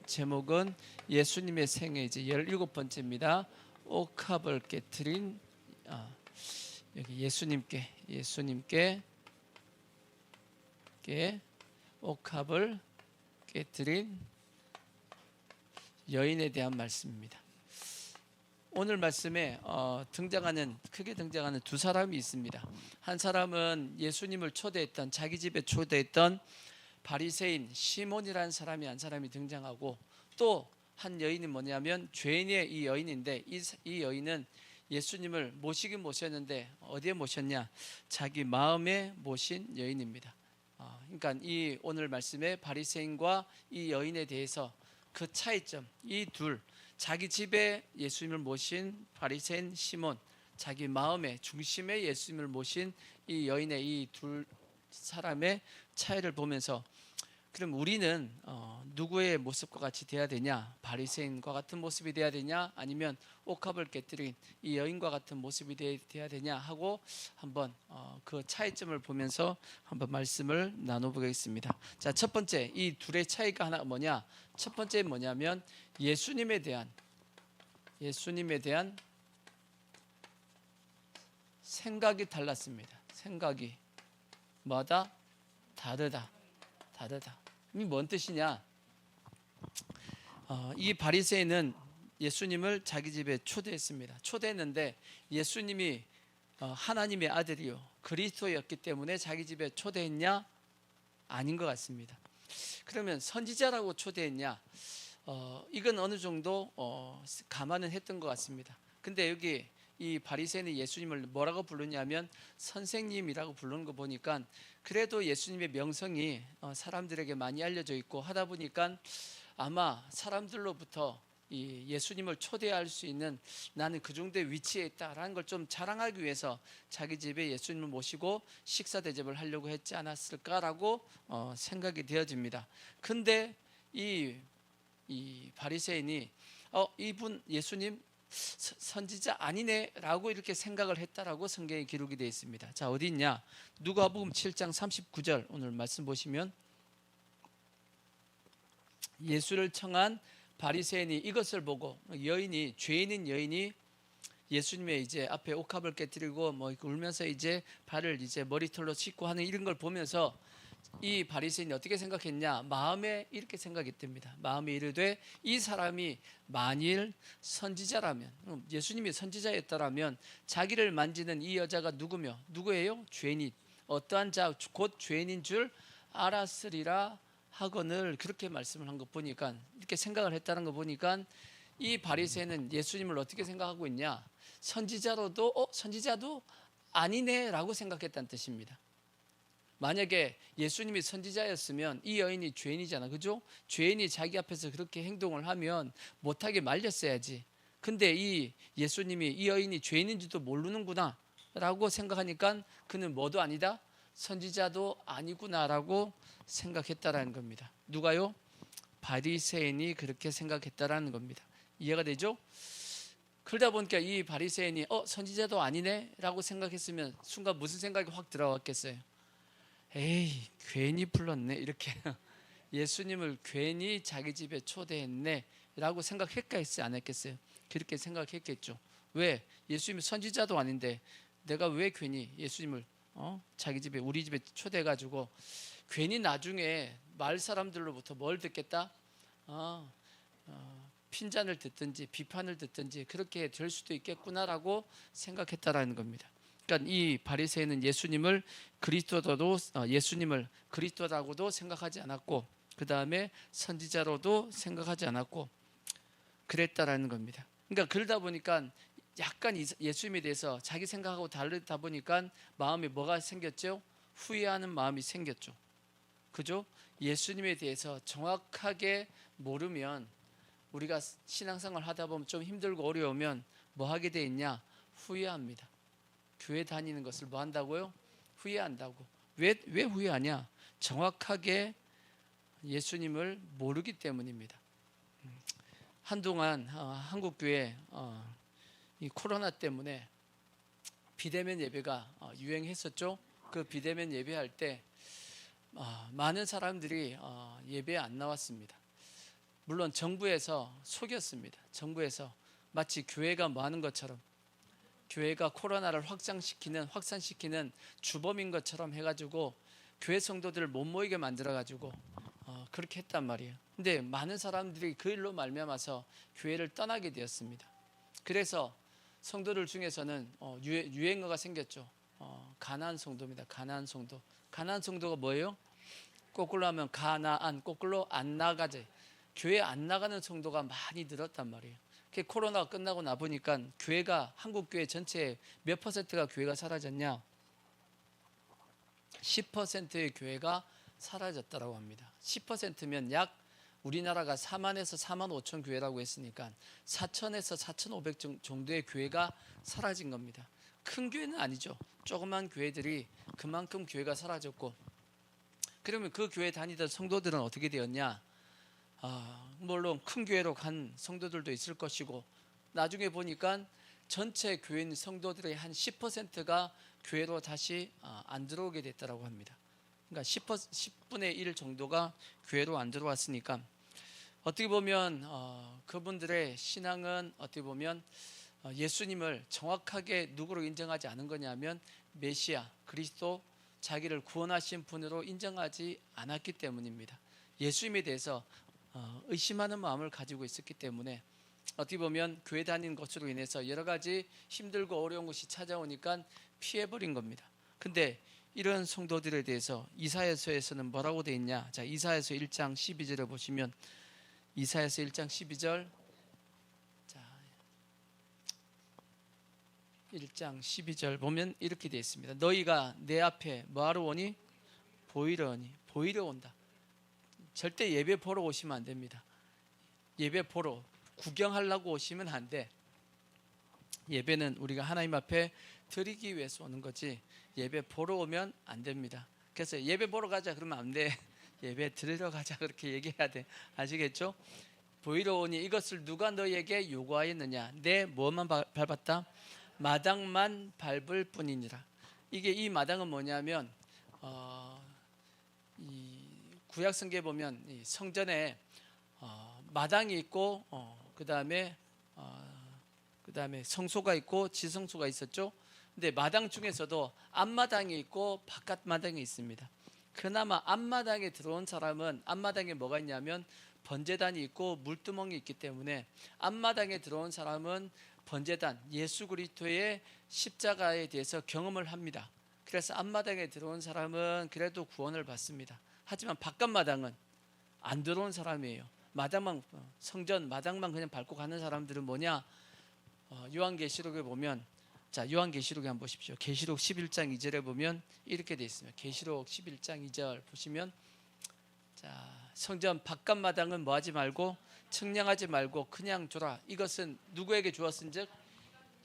제목은 예수님의 생애 이제 17번째입니다. 옥합을 깨트린 여기 예수님께 옥합을 깨트린 여인에 대한 말씀입니다. 오늘 말씀에 크게 등장하는 두 사람이 있습니다. 한 사람은 예수님을 자기 집에 초대했던 바리새인 시몬이라는 사람이 한 사람이 등장하고, 또 한 여인이 뭐냐면 죄인의 이 여인인데, 이 여인은 예수님을 모시긴 모셨는데 어디에 모셨냐? 자기 마음에 모신 여인입니다. 그러니까 이 오늘 말씀에 바리새인과 이 여인에 대해서 그 차이점, 이 둘, 자기 집에 예수님을 모신 바리새인 시몬, 자기 마음의 중심에 예수님을 모신 이 여인의 이 두 사람의 차이를 보면서, 그럼 우리는 누구의 모습과 같이 돼야 되냐? 바리새인과 같은 모습이 돼야 되냐? 아니면 옥합을 깨뜨린 이 여인과 같은 모습이 돼야 되냐 하고 한번 그 차이점을 보면서 한번 말씀을 나눠보겠습니다. 자, 첫 번째, 이 둘의 차이가 하나 뭐냐? 첫 번째 뭐냐면 예수님에 대한 생각이 달랐습니다. 생각이 뭐다? 다르다. 이 뭔 뜻이냐? 이 바리새인은 예수님을 자기 집에 초대했는데 예수님이 하나님의 아들이요 그리스도였기 때문에 자기 집에 초대했냐? 아닌 것 같습니다. 그러면 선지자라고 초대했냐? 이건 어느 정도 감안은 했던 것 같습니다. 근데 여기 이 바리새인이 예수님을 뭐라고 부르냐면 선생님이라고 부르는 거 보니까, 그래도 예수님의 명성이 사람들에게 많이 알려져 있고 하다 보니까 아마 사람들로부터 이 예수님을 초대할 수 있는, 나는 그 정도의 위치에 있다라는 걸 좀 자랑하기 위해서 자기 집에 예수님을 모시고 식사 대접을 하려고 했지 않았을까라고 생각이 되어집니다. 근데 이 바리새인이 이분 예수님 선지자 아니네 라고 이렇게 생각을 했다라고 성경에 기록이 되어 있습니다. 자, 어디 있냐? 누가복음 7장 39절 오늘 말씀 보시면, 예수를 청한 바리새인이 이것을 보고, 죄인인 여인이 예수님의 이제 앞에 옥합을 깨뜨리고 울면서 이제 발을 이제 머리털로 씻고 하는 이런 걸 보면서 이 바리새인이 어떻게 생각했냐? 마음에 이렇게 생각했답니다. 마음에 이르되, 이 사람이 만일 선지자라면, 예수님이 선지자였다라면 자기를 만지는 이 여자가 누구예요? 죄인이, 어떠한 자 곧 죄인인 줄 알았으리라 하거늘, 그렇게 말씀을 한 거 보니까, 이렇게 생각을 했다는 거 보니까 이 바리새인은 예수님을 어떻게 생각하고 있냐? 선지자도 아니네 라고 생각했다는 뜻입니다. 만약에 예수님이 선지자였으면 이 여인이 죄인이잖아, 그죠? 죄인이 자기 앞에서 그렇게 행동을 하면 못하게 말렸어야지. 근데 이 예수님이 이 여인이 죄인인지도 모르는구나 라고 생각하니까 그는 뭐도 아니다? 선지자도 아니구나라고 생각했다라는 겁니다. 누가요? 바리새인이 그렇게 생각했다라는 겁니다. 이해가 되죠? 그러다 보니까 이 바리새인이 선지자도 아니네 라고 생각했으면 순간 무슨 생각이 확 들어왔겠어요? 에이, 괜히 불렀네, 이렇게 예수님을 괜히 자기 집에 초대했네 라고 생각했겠어요, 안 했겠어요? 그렇게 생각했겠죠. 왜? 예수님이 선지자도 아닌데 내가 왜 괜히 예수님을 자기 집에, 우리 집에 초대해가지고 괜히 나중에 마을 사람들로부터 뭘 듣겠다? 핀잔을 듣든지 비판을 듣든지 그렇게 될 수도 있겠구나라고 생각했다라는 겁니다. 그러니까 이 바리새인은 예수님을 그리스도라고도 생각하지 않았고, 그 다음에 선지자로도 생각하지 않았고 그랬다라는 겁니다. 그러니까 그러다 보니까 약간 예수님에 대해서 자기 생각하고 다르다 보니까 마음에 뭐가 생겼죠? 후회하는 마음이 생겼죠. 그죠? 예수님에 대해서 정확하게 모르면, 우리가 신앙생활 하다 보면 좀 힘들고 어려우면 뭐 하게 돼 있냐? 후회합니다. 교회 다니는 것을 뭐 한다고요? 후회한다고. 왜 후회하냐? 정확하게 예수님을 모르기 때문입니다. 한동안 한국 교회 이 코로나 때문에 비대면 예배가 유행했었죠. 그 비대면 예배할 때 많은 사람들이 예배에 안 나왔습니다. 물론 정부에서 속였습니다. 정부에서 마치 교회가 뭐 하는 것처럼, 교회가 코로나를 확산시키는 주범인 것처럼 해가지고 교회 성도들을 못 모이게 만들어가지고 그렇게 했단 말이에요. 근데 많은 사람들이 그 일로 말미암아서 교회를 떠나게 되었습니다. 그래서 성도들 중에서는 유행어가 생겼죠. 가나안 성도입니다. 가나안 성도. 가나안 성도가 뭐예요? 거꾸로 하면 가나안, 거꾸로 안 나가지. 교회 안 나가는 성도가 많이 늘었단 말이에요. 코로나가 끝나고 나 보니까 교회가, 한국 교회 전체 몇 퍼센트가 교회가 사라졌냐? 10%의 교회가 사라졌다고 합니다. 10%면 약 우리나라가 4만에서 4만 5천 교회라고 했으니까 4천에서 4,500 정도의 교회가 사라진 겁니다. 큰 교회는 아니죠. 조그만 교회들이 그만큼 교회가 사라졌고, 그러면 그 교회 다니던 성도들은 어떻게 되었냐? 물론 큰 교회로 간 성도들도 있을 것이고, 나중에 보니까 전체 교인 성도들의 한 10%가 교회로 다시 안 들어오게 됐다고 합니다. 그러니까 10분의 1 정도가 교회로 안 들어왔으니까, 어떻게 보면 그분들의 신앙은 어떻게 보면 예수님을 정확하게 누구로 인정하지 않은 거냐면 메시아, 그리스도, 자기를 구원하신 분으로 인정하지 않았기 때문입니다. 예수님에 대해서 의심하는 마음을 가지고 있었기 때문에 어떻게 보면 교회 다니는 것으로 인해서 여러 가지 힘들고 어려운 것이 찾아오니까 피해버린 겁니다. 근데 이런 성도들에 대해서 이사야서에서는 뭐라고 되어 있냐? 자, 이사야서 1장 12절을 보시면, 이사야서 1장 12절, 자, 1장 12절 보면 이렇게 되어 있습니다. 너희가 내 앞에 뭐하러 오니? 보이러 오니. 보이러 온다. 절대 예배 보러 오시면 안 됩니다. 예배 보러, 구경하려고 오시면 안 돼. 예배는 우리가 하나님 앞에 드리기 위해서 오는 거지, 예배 보러 오면 안 됩니다. 그래서 예배 보러 가자 그러면 안 돼. 예배 드리러 가자 그렇게 얘기해야 돼. 아시겠죠? 보이러 오니 이것을 누가 너희에게 요구하였느냐? 내 뭐만 밟았다? 마당만 밟을 뿐이니라. 이 마당은 뭐냐면 이 구약 성경에 보면 이 성전에 마당이 있고 그다음에 성소가 있고 지성소가 있었죠. 근데 마당 중에서도 앞마당이 있고 바깥 마당이 있습니다. 그나마 앞마당에 들어온 사람은, 앞마당에 뭐가 있냐면 번제단이 있고 물두멍이 있기 때문에 앞마당에 들어온 사람은 번제단, 예수 그리스도의 십자가에 대해서 경험을 합니다. 그래서 앞마당에 들어온 사람은 그래도 구원을 받습니다. 하지만 바깥 마당은 안 들어온 사람이에요. 마당만, 성전 마당만 그냥 밟고 가는 사람들은 뭐냐? 요한계시록에 보면, 자, 요한계시록에 한번 보십시오. 계시록 11장 2절에 보면 이렇게 되어 있습니다. 계시록 11장 2절 보시면, 자, 성전 바깥 마당은 뭐 하지 말고, 측량하지 말고 그냥 줘라. 이것은 누구에게 주었은즉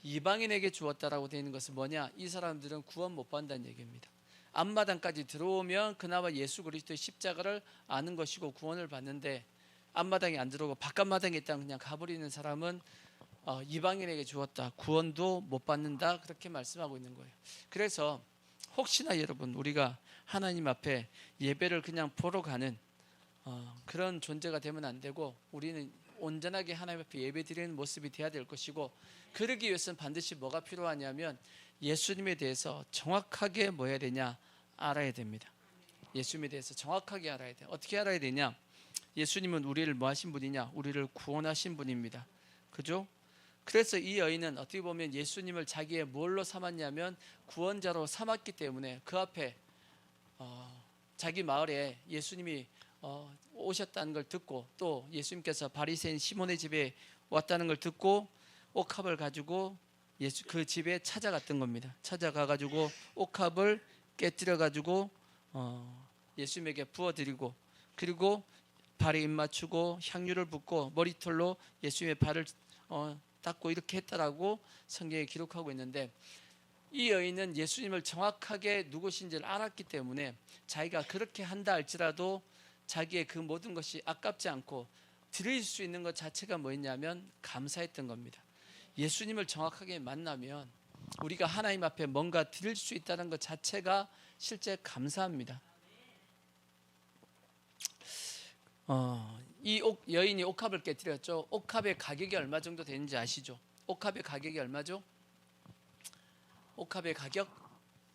이방인에게 주었다라고 되어 있는 것은 뭐냐? 이 사람들은 구원 못 받는다는 얘기입니다. 앞마당까지 들어오면 그나마 예수 그리스도의 십자가를 아는 것이고 구원을 받는데, 앞마당에 안 들어오고 바깥 마당에 있다 그냥 가버리는 사람은 이방인에게 주었다, 구원도 못 받는다, 그렇게 말씀하고 있는 거예요. 그래서 혹시나 여러분, 우리가 하나님 앞에 예배를 그냥 보러 가는 그런 존재가 되면 안 되고, 우리는 온전하게 하나님 앞에 예배 드리는 모습이 되어야 될 것이고, 그러기 위해서는 반드시 뭐가 필요하냐면 예수님에 대해서 정확하게 뭐 해야 되냐? 알아야 됩니다. 예수님에 대해서 정확하게 알아야 돼. 어떻게 알아야 되냐? 예수님은 우리를 뭐 하신 분이냐? 우리를 구원하신 분입니다. 그죠? 그래서 이 여인은 어떻게 보면 예수님을 자기의 뭘로 삼았냐면 구원자로 삼았기 때문에 그 앞에 자기 마을에 예수님이 오셨다는 걸 듣고, 또 예수님께서 바리새인 시몬의 집에 왔다는 걸 듣고 옥합을 가지고 그 집에 찾아갔던 겁니다. 찾아가가지고 옥합을 깨뜨려 가지고 예수님에게 부어드리고, 그리고 발에 입 맞추고 향유를 붓고 머리털로 예수님의 발을 닦고 이렇게 했다라고 성경에 기록하고 있는데, 이 여인은 예수님을 정확하게 누구신지를 알았기 때문에 자기가 그렇게 한다 할지라도 자기의 그 모든 것이 아깝지 않고 드릴 수 있는 것 자체가 뭐였냐면 감사했던 겁니다. 예수님을 정확하게 만나면 우리가 하나님 앞에 뭔가 드릴 수 있다는 것 자체가 실제 감사합니다. 이 여인이 옥합을 깨뜨렸죠. 옥합의 가격이 얼마 정도 되는지 아시죠? 옥합의 가격이 얼마죠? 옥합의 가격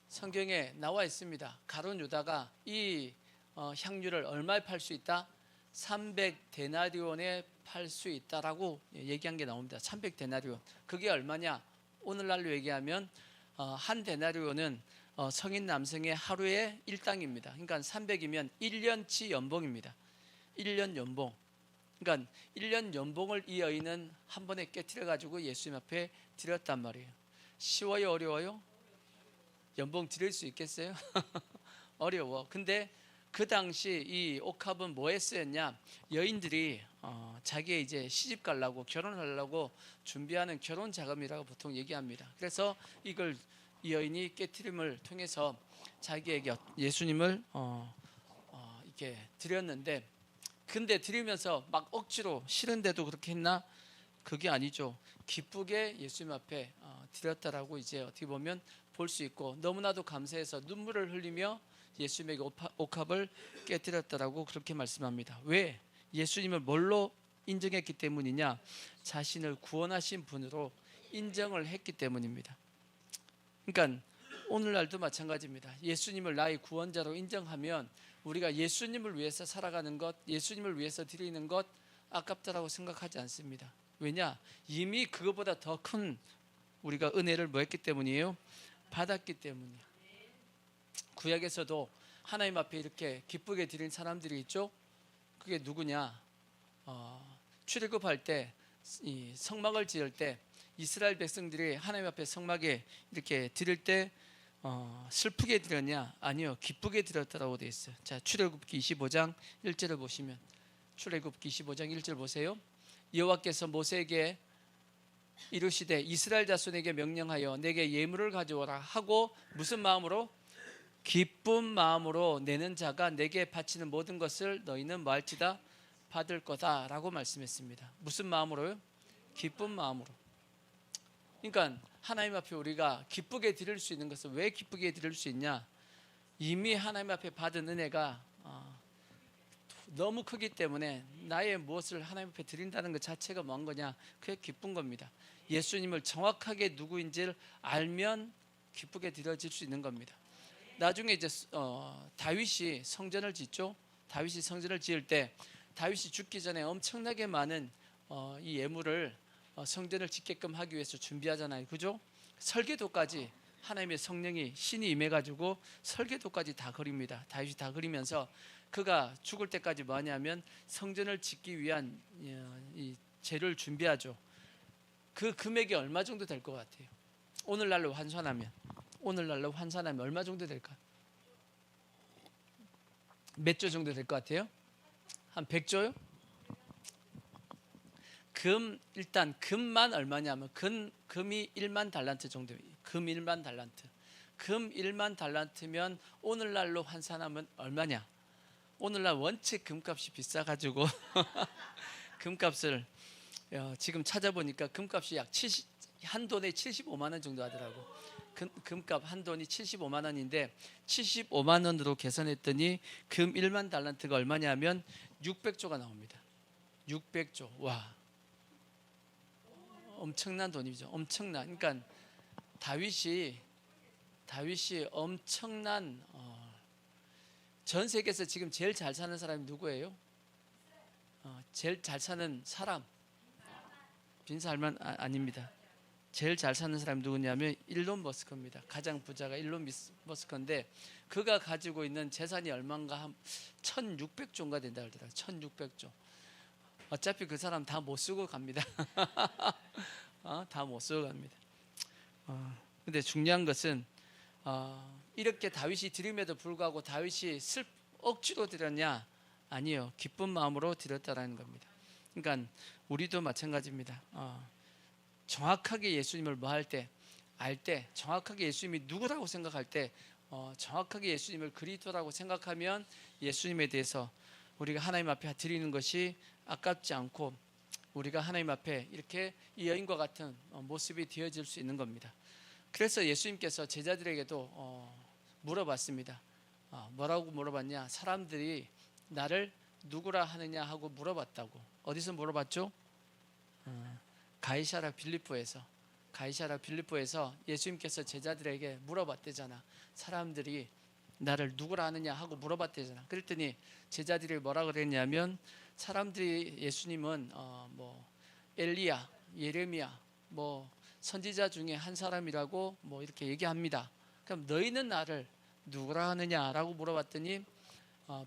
성경에 나와 있습니다. 가룟 유다가 이 향유를 얼마에 팔 수 있다? 300데나리온에 팔 수 있다라고 얘기한 게 나옵니다. 300데나리온. 그게 얼마냐? 오늘날로 얘기하면 한 데나리온은 성인 남성의 하루의 일당입니다. 그러니까 300이면 1년치 연봉입니다. 1년 연봉. 그러니까 1년 연봉을 이 여인은 한 번에 깨트려 가지고 예수님 앞에 드렸단 말이에요. 쉬워요, 어려워요? 연봉 드릴 수 있겠어요? 어려워. 근데 그 당시 이 옥합은 뭐에 쓰였냐? 여인들이 자기의 이제 시집 가려고 결혼하려고 준비하는 결혼 자금이라고 보통 얘기합니다. 그래서 이걸 이 여인이 깨트림을 통해서 자기에게 예수님을 이렇게 드렸는데, 근데 드리면서 막 억지로 싫은데도 그렇게 했나? 그게 아니죠. 기쁘게 예수님 앞에 드렸다라고 이제 어떻게 보면 볼 수 있고, 너무나도 감사해서 눈물을 흘리며 예수님에게 옥합을 깨뜨렸다라고 그렇게 말씀합니다. 왜? 예수님을 뭘로 인정했기 때문이냐? 자신을 구원하신 분으로 인정을 했기 때문입니다. 그러니까 오늘날도 마찬가지입니다. 예수님을 나의 구원자로 인정하면 우리가 예수님을 위해서 살아가는 것, 예수님을 위해서 드리는 것 아깝다라고 생각하지 않습니다. 왜냐? 이미 그것보다 더 큰 우리가 은혜를 뭐 했기 때문이에요? 받았기 때문이에요. 구약에서도 하나님 앞에 이렇게 기쁘게 드린 사람들이 있죠. 그게 누구냐? 출애굽할 때, 이 성막을 지을 때 이스라엘 백성들이 하나님 앞에 성막에 이렇게 드릴 때 슬프게 드렸냐? 아니요, 기쁘게 드렸다라고 되어 있어요. 자, 출애굽기 25장 1절을 보시면, 출애굽기 25장 1절 보세요. 여호와께서 모세에게 이르시되 이스라엘 자손에게 명령하여 내게 예물을 가져오라 하고, 무슨 마음으로? 기쁜 마음으로 내는 자가 내게 바치는 모든 것을 너희는 뭐할지다? 받을 거다라고 말씀했습니다. 무슨 마음으로요? 기쁜 마음으로. 그러니까 하나님 앞에 우리가 기쁘게 드릴 수 있는 것은, 왜 기쁘게 드릴 수 있냐? 이미 하나님 앞에 받은 은혜가 너무 크기 때문에 나의 무엇을 하나님 앞에 드린다는 것 자체가 뭔 거냐? 그게 기쁜 겁니다. 예수님을 정확하게 누구인지를 알면 기쁘게 드려질 수 있는 겁니다. 나중에 이제 다윗이 성전을 짓죠. 다윗이 성전을 지을 때 다윗이 죽기 전에 엄청나게 많은 이 예물을 성전을 짓게끔 하기 위해서 준비하잖아요. 그죠? 설계도까지 하나님의 성령이 신이 임해가지고 설계도까지 다 그립니다. 다윗이 다 그리면서 그가 죽을 때까지 뭐하냐면 성전을 짓기 위한 이 재료를 준비하죠. 그 금액이 얼마 정도 될 것 같아요? 오늘날로 환산하면 얼마 정도 될까? 몇 조 정도 될 것 같아요? 한 100조요? 일단 금만 얼마냐면 금이 1만 달란트 정도. 금 1만 달란트. 금 1만 달란트면 오늘날로 환산하면 얼마냐? 오늘날 원체 금값이 비싸가지고 금값을 지금 찾아보니까 금값이 약 한 돈에 75만 원 정도 하더라고. 금값 한 돈이 75만 원인데 75만 원으로 계산했더니 금 1만 달란트가 얼마냐면 600조가 나옵니다. 600조. 와, 엄청난 돈이죠. 엄청난. 그러니까 다윗이 엄청난 전 세계에서 지금 제일 잘 사는 사람이 누구예요? 제일 잘 사는 사람. 빈살만 아닙니다. 제일 잘 사는 사람이 누구냐면 일론 머스크입니다. 가장 부자가 일론 머스크인데 그가 가지고 있는 재산이 얼마인가? 한 1600조인가 된다 그러더라고요. 1600조. 어차피 그 사람 다 못 쓰고 갑니다. 다 못 쓰고 갑니다. 근데 중요한 것은 이렇게 다윗이 드림에도 불구하고 다윗이 억지로 드렸냐? 아니요, 기쁜 마음으로 드렸다라는 겁니다. 그러니까 우리도 마찬가지입니다. 정확하게 예수님을 알 때, 정확하게 예수님이 누구라고 생각할 때, 정확하게 예수님을 그리스도라고 생각하면 예수님에 대해서 우리가 하나님 앞에 드리는 것이 아깝지 않고 우리가 하나님 앞에 이렇게 이 여인과 같은 모습이 되어질 수 있는 겁니다. 그래서 예수님께서 제자들에게도 물어봤습니다. 뭐라고 물어봤냐? 사람들이 나를 누구라 하느냐 하고 물어봤다고. 어디서 물어봤죠? 가이사랴 빌립보에서 예수님께서 제자들에게 물어봤대잖아. 사람들이 나를 누구라 하느냐 하고 물어봤대잖아. 그랬더니 제자들이 뭐라 그랬냐면, 사람들이 예수님은 뭐 엘리야, 예레미야, 뭐 선지자 중에 한 사람이라고 뭐 이렇게 얘기합니다. 그럼 너희는 나를 누구라 하느냐라고 물어봤더니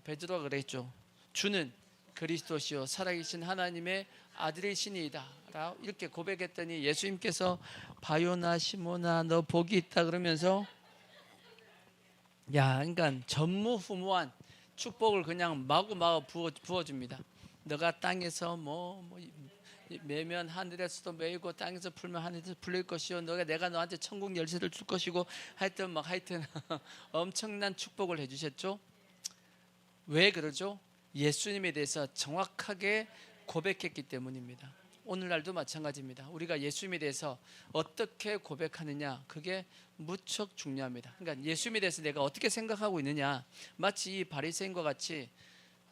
베드로가 그랬죠. 주는 그리스도시요 살아계신 하나님의 아들이시니이다 라고 이렇게 고백했더니 예수님께서 바요나 시모나 너 복이 있다 그러면서, 야, 그러니까 전무후무한 축복을 그냥 마구마구 부어줍니다. 너가 땅에서 뭐 매면 하늘에서도 매이고 땅에서 풀면 하늘에서 풀릴 것이요 내가 너한테 천국 열쇠를 줄 것이고 하여튼 엄청난 축복을 해주셨죠. 왜 그러죠? 예수님에 대해서 정확하게 고백했기 때문입니다. 오늘날도 마찬가지입니다. 우리가 예수님에 대해서 어떻게 고백하느냐, 그게 무척 중요합니다. 그러니까 예수님에 대해서 내가 어떻게 생각하고 있느냐, 마치 이 바리새인과 같이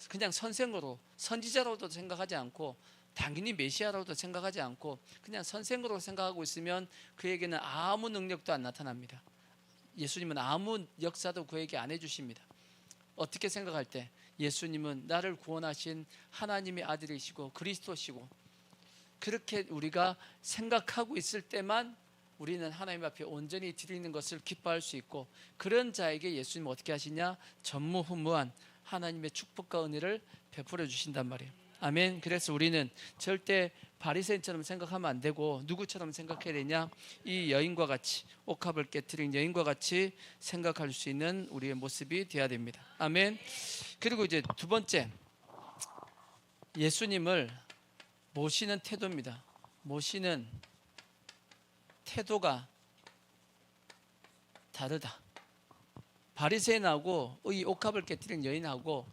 그냥 선생으로, 선지자로도 생각하지 않고 당연히 메시아로도 생각하지 않고 그냥 선생으로 생각하고 있으면 그에게는 아무 능력도 안 나타납니다. 예수님은 아무 역사도 그에게 안 해주십니다. 어떻게 생각할 때 예수님은 나를 구원하신 하나님의 아들이시고 그리스도시고, 그렇게 우리가 생각하고 있을 때만 우리는 하나님 앞에 온전히 드리는 것을 기뻐할 수 있고, 그런 자에게 예수님은 어떻게 하시냐, 전무후무한 하나님의 축복과 은혜를 베풀어 주신단 말이에요. 아멘. 그래서 우리는 절대 바리새인처럼 생각하면 안 되고 누구처럼 생각해야 되냐, 이 여인과 같이, 옥합을 깨트린 여인과 같이 생각할 수 있는 우리의 모습이 되어야 됩니다. 아멘. 그리고 이제 두 번째, 예수님을 모시는 태도입니다. 모시는 태도가 다르다. 바리새인하고 이 옥합을 깨트린 여인하고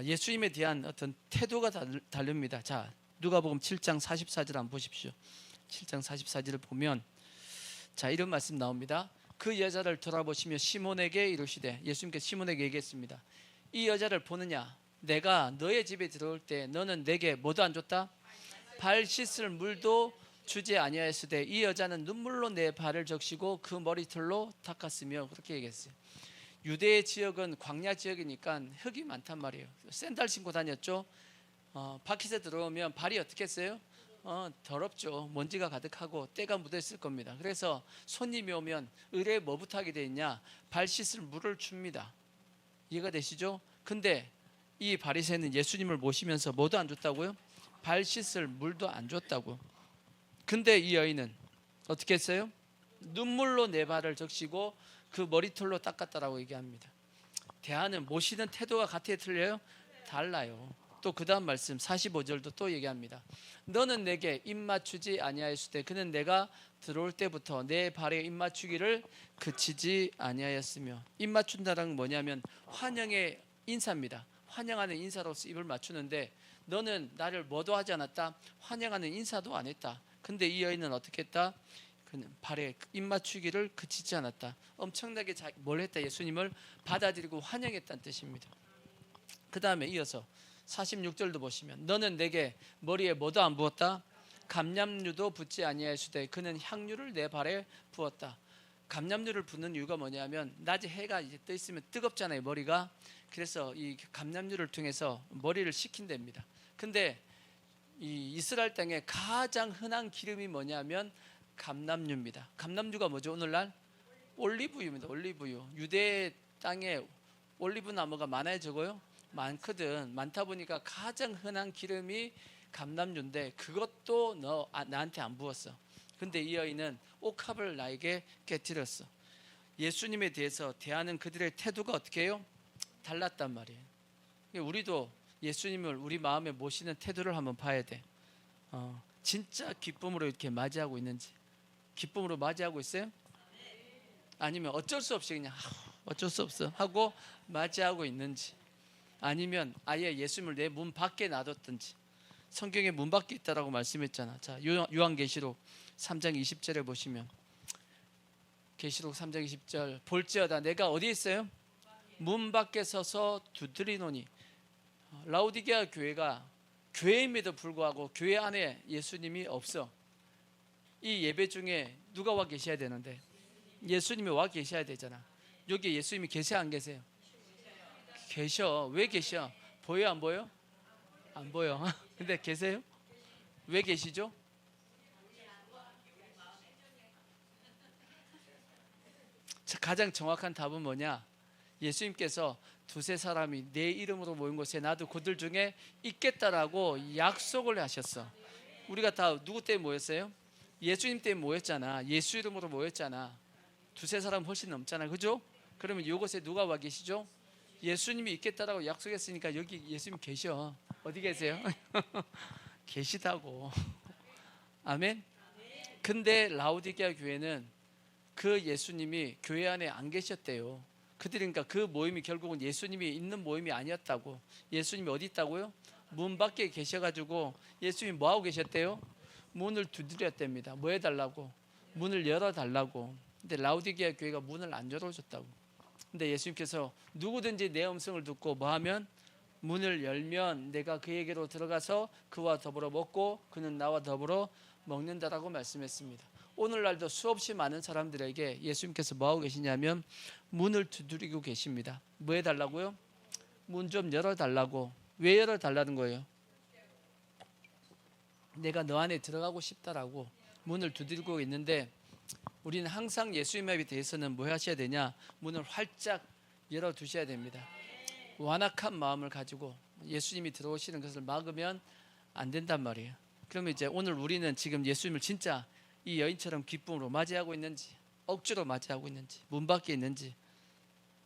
예수님에 대한 어떤 태도가 다릅니다. 자, 누가복음 7장 44절 한번 보십시오. 7장 44절을 보면 자, 이런 말씀 나옵니다. 그 여자를 돌아보시며 시몬에게 이르시되, 예수님께서 시몬에게 얘기했습니다. 이 여자를 보느냐? 내가 너의 집에 들어올 때 너는 내게 뭐도 안 줬다? 발 씻을 물도 주지 아니하였으되 이 여자는 눈물로 내 발을 적시고 그 머리털로 닦았으며, 그렇게 얘기했어요. 유대 지역은 광야 지역이니까 흙이 많단 말이에요. 샌들 신고 다녔죠. 밖에서 들어오면 발이 어떻게 했어요? 더럽죠. 먼지가 가득하고 때가 묻어 있을 겁니다. 그래서 손님이 오면 의뢰에 뭐부터 하게 돼 있냐? 발 씻을 물을 줍니다. 이해가 되시죠? 근데 이 바리새인은 예수님을 모시면서 뭐도 안 줬다고요? 발 씻을 물도 안 줬다고. 근데 이 여인은 어떻게 했어요? 눈물로 내 발을 적시고 그 머리털로 닦았다라고 얘기합니다. 대하는 모시는 태도가 같아요, 틀려요? 달라요. 또 그 다음 말씀 45절도 또 얘기합니다. 너는 내게 입 맞추지 아니하였으되 그는 내가 들어올 때부터 내 발에 입 맞추기를 그치지 아니하였으며, 입 맞춘다는 건 뭐냐면 환영의 인사입니다. 환영하는 인사로서 입을 맞추는데 너는 나를 뭐도 하지 않았다? 환영하는 인사도 안 했다. 근데 이 여인은 어떻게 했다? 그는 발에 입 맞추기를 그치지 않았다. 엄청나게 뭘 했다? 예수님을 받아들이고 환영했다는 뜻입니다. 그 다음에 이어서 46절도 보시면 너는 내게 머리에 뭐도 안 부었다? 감람류도 붓지 아니하였으되 그는 향유를 내 발에 부었다. 감람류를 붓는 이유가 뭐냐면 낮에 해가 이제 떠 있으면 뜨겁잖아요, 머리가. 그래서 이 감람류를 통해서 머리를 식힌답니다. 근데 이 이스라엘 땅에 가장 흔한 기름이 뭐냐면 감람류입니다. 감람류가 뭐죠? 오늘날 올리브유입니다. 올리브유. 유대 땅에 올리브 나무가 많아요, 적어요? 많거든. 많다 보니까 가장 흔한 기름이 감람류인데 그것도 나한테 안 부었어. 근데 이 여인은 옥합을 나에게 깨뜨렸어. 예수님에 대해서 대하는 그들의 태도가 어떻게 해요? 달랐단 말이에요. 우리도 예수님을 우리 마음에 모시는 태도를 한번 봐야 돼. 진짜 기쁨으로 이렇게 맞이하고 있는지. 기쁨으로 맞이하고 있어요? 아니면 어쩔 수 없이 그냥 어쩔 수 없어 하고 맞이하고 있는지, 아니면 아예 예수님을 내 문 밖에 놔뒀든지. 성경에 문 밖에 있다라고 말씀했잖아. 자, 요한계시록 3장 20절에 보시면, 계시록 3장 20절, 볼지어다 내가 어디 있어요? 문 밖에 서서 두드리노니. 라오디게아 교회가 교회임에도 불구하고 교회 안에 예수님이 없어. 이 예배 중에 누가 와 계셔야 되는데 예수님이 와 계셔야 되잖아. 여기 예수님이 계세요 안 계세요? 계셔. 왜 계셔? 보여 안 보여? 안 보여. 근데 계세요? 왜 계시죠? 가장 정확한 답은 뭐냐? 예수님께서 두세 사람이 내 이름으로 모인 곳에 나도 그들 중에 있겠다라고 약속을 하셨어. 우리가 다 누구 때문에 모였어요? 예수님 때문에 모였잖아. 예수 이름으로 모였잖아. 두세 사람 훨씬 넘잖아. 그죠? 그러면 이곳에 누가 와 계시죠? 예수님이 있겠다라고 약속했으니까 여기 예수님 계셔. 어디 계세요? 계시다고. 아멘. 근데 라오디게아 교회는 그 예수님이 교회 안에 안 계셨대요. 그들이 그러니까 그 모임이 결국은 예수님이 있는 모임이 아니었다고. 예수님이 어디 있다고요? 문 밖에 계셔가지고 예수님이 뭐하고 계셨대요? 문을 두드렸답니다. 뭐 해달라고? 문을 열어달라고. 근데 라오디게아 교회가 문을 안 열어줬다고. 근데 예수님께서 누구든지 내 음성을 듣고 뭐하면 문을 열면 내가 그에게로 들어가서 그와 더불어 먹고 그는 나와 더불어 먹는다라고 말씀했습니다. 오늘날도 수없이 많은 사람들에게 예수님께서 뭐하고 계시냐면 문을 두드리고 계십니다. 뭐 해달라고요? 문 좀 열어달라고. 왜 열어달라는 거예요? 내가 너 안에 들어가고 싶다라고 문을 두드리고 있는데 우리는 항상 예수님에 대해서는 뭐 하셔야 되냐? 문을 활짝 열어두셔야 됩니다. 완악한 마음을 가지고 예수님이 들어오시는 것을 막으면 안 된단 말이에요. 그러면 이제 오늘 우리는 지금 예수님을 진짜 이 여인처럼 기쁨으로 맞이하고 있는지 억지로 맞이하고 있는지 문 밖에 있는지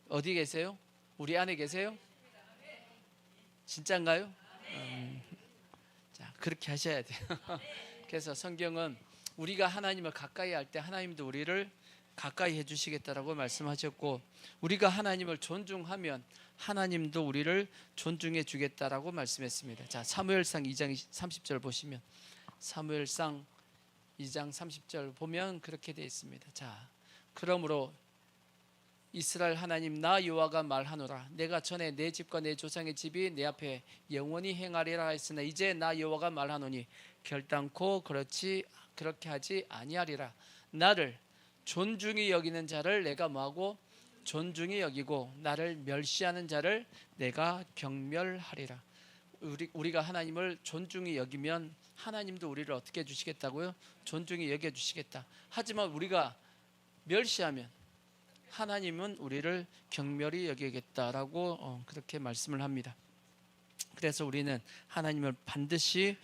어디 계세요? 우리 안에 계세요? 진짜인가요? 자, 그렇게 하셔야 돼요. 그래서 성경은 우리가 하나님을 가까이 할 때 하나님도 우리를 가까이 해주시겠다라고 말씀하셨고 우리가 하나님을 존중하면 하나님도 우리를 존중해 주겠다라고 말씀했습니다. 자, 사무엘상 2장 30절 보시면 사무엘상 2장 30절 보면 그렇게 되어 있습니다. 자, 그러므로 이스라엘 하나님 나 여호와가 말하노라 내가 전에 내 집과 내 조상의 집이 내 앞에 영원히 행하리라 했으나 이제 나 여호와가 말하노니 결단코 그렇게 하지 아니하리라. 나를 존중히 여기는 자를 내가 뭐하고 존중히 여기고 나를 멸시하는 자를 내가 경멸하리라. 우리가 하나님을 존중히 여기면 하나님도 우리를 어떻게 해주시겠다고요? 존중히 여겨주시겠다. 하지만 우리가 멸시하면 하나님은 우리를 경멸히 여기겠다라고 그렇게 말씀을 합니다. 그래서 우리는 하나님을 반드시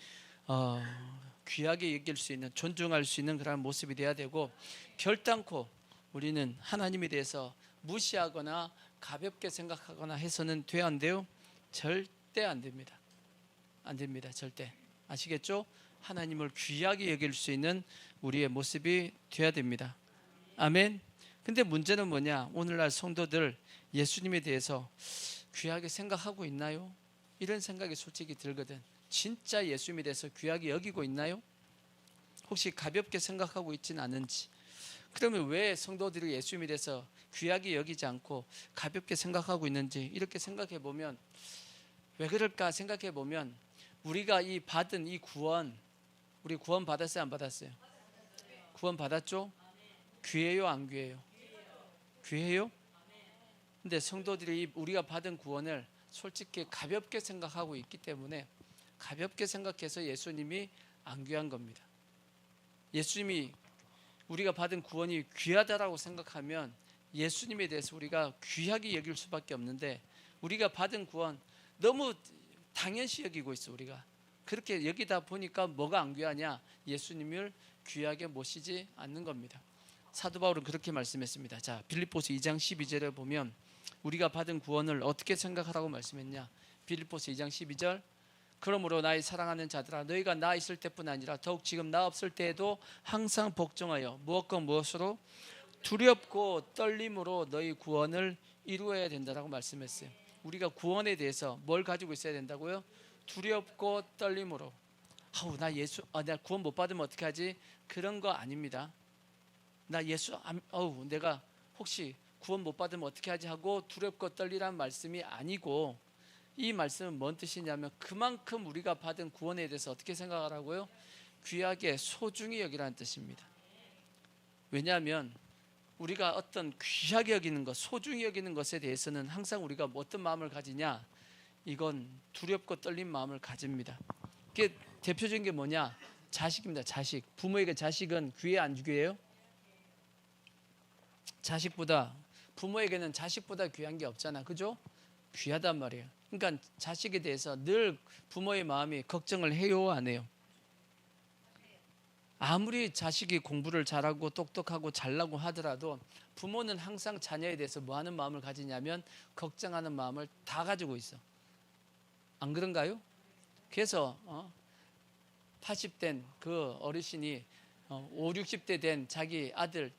귀하게 여길 수 있는 존중할 수 있는 그런 모습이 돼야 되고 결단코 우리는 하나님에 대해서 무시하거나 가볍게 생각하거나 해서는 안 돼요? 절대 안 됩니다. 안 됩니다. 절대. 아시겠죠? 하나님을 귀하게 여길 수 있는 우리의 모습이 돼야 됩니다. 아멘. 근데 문제는 뭐냐? 오늘날 성도들 예수님에 대해서 귀하게 생각하고 있나요? 이런 생각이 솔직히 들거든. 진짜 예수님에 대해서 귀하게 여기고 있나요? 혹시 가볍게 생각하고 있지는 않은지. 그러면 왜 성도들이 예수님에 대해서 귀하게 여기지 않고 가볍게 생각하고 있는지 이렇게 생각해 보면 왜 그럴까 생각해 보면 우리가 이 받은 이 구원, 우리 구원 받았어요 안 받았어요? 구원 받았죠? 귀해요 안 귀해요? 귀해요? 근데 성도들이 우리가 받은 구원을 솔직히 가볍게 생각하고 있기 때문에 가볍게 생각해서 예수님이 안 귀한 겁니다. 예수님이 우리가 받은 구원이 귀하다라고 생각하면 예수님에 대해서 우리가 귀하게 여길 수밖에 없는데 우리가 받은 구원 너무 당연시 여기고 있어. 우리가 그렇게 여기다 보니까 뭐가 안 귀하냐? 예수님을 귀하게 모시지 않는 겁니다. 사도 바울은 그렇게 말씀했습니다. 자, 빌립보서 2장 12절에 보면 우리가 받은 구원을 어떻게 생각하라고 말씀했냐? 빌립보서 2장 12절 그러므로 나의 사랑하는 자들아 너희가 나 있을 때뿐 아니라 더욱 지금 나 없을 때에도 항상 복종하여 무엇과 무엇으로 두렵고 떨림으로 너희 구원을 이루어야 된다라고 말씀했어요. 우리가 구원에 대해서 뭘 가지고 있어야 된다고요? 두렵고 떨림으로. 나 구원 못 받으면 어떻게 하지? 그런 거 아닙니다. 내가 혹시 구원 못 받으면 어떻게 하지 하고 두렵고 떨리란 말씀이 아니고 이 말씀은 뭔 뜻이냐면 그만큼 우리가 받은 구원에 대해서 어떻게 생각하라고요? 귀하게 소중히 여기라는 뜻입니다. 왜냐하면 우리가 어떤 귀하게 여기는 것, 소중히 여기는 것에 대해서는 항상 우리가 어떤 마음을 가지냐? 이건 두렵고 떨린 마음을 가집니다. 그게 대표적인 게 뭐냐? 자식입니다. 자식. 부모에게 자식은 귀해 안 귀해요? 자식보다, 부모에게는 자식보다 귀한 게 없잖아. 그죠? 귀하단 말이에요. 그러니까 자식에 대해서 늘 부모의 마음이 걱정을 해요, 안 해요? 아무리 자식이 공부를 잘하고 똑똑하고 잘나고 하더라도 부모는 항상 자녀에 대해서 뭐 하는 마음을 가지냐면 걱정하는 마음을 다 가지고 있어. 안 그런가요? 그래서 80된 그 어르신이 5, 60대 된 자기 아들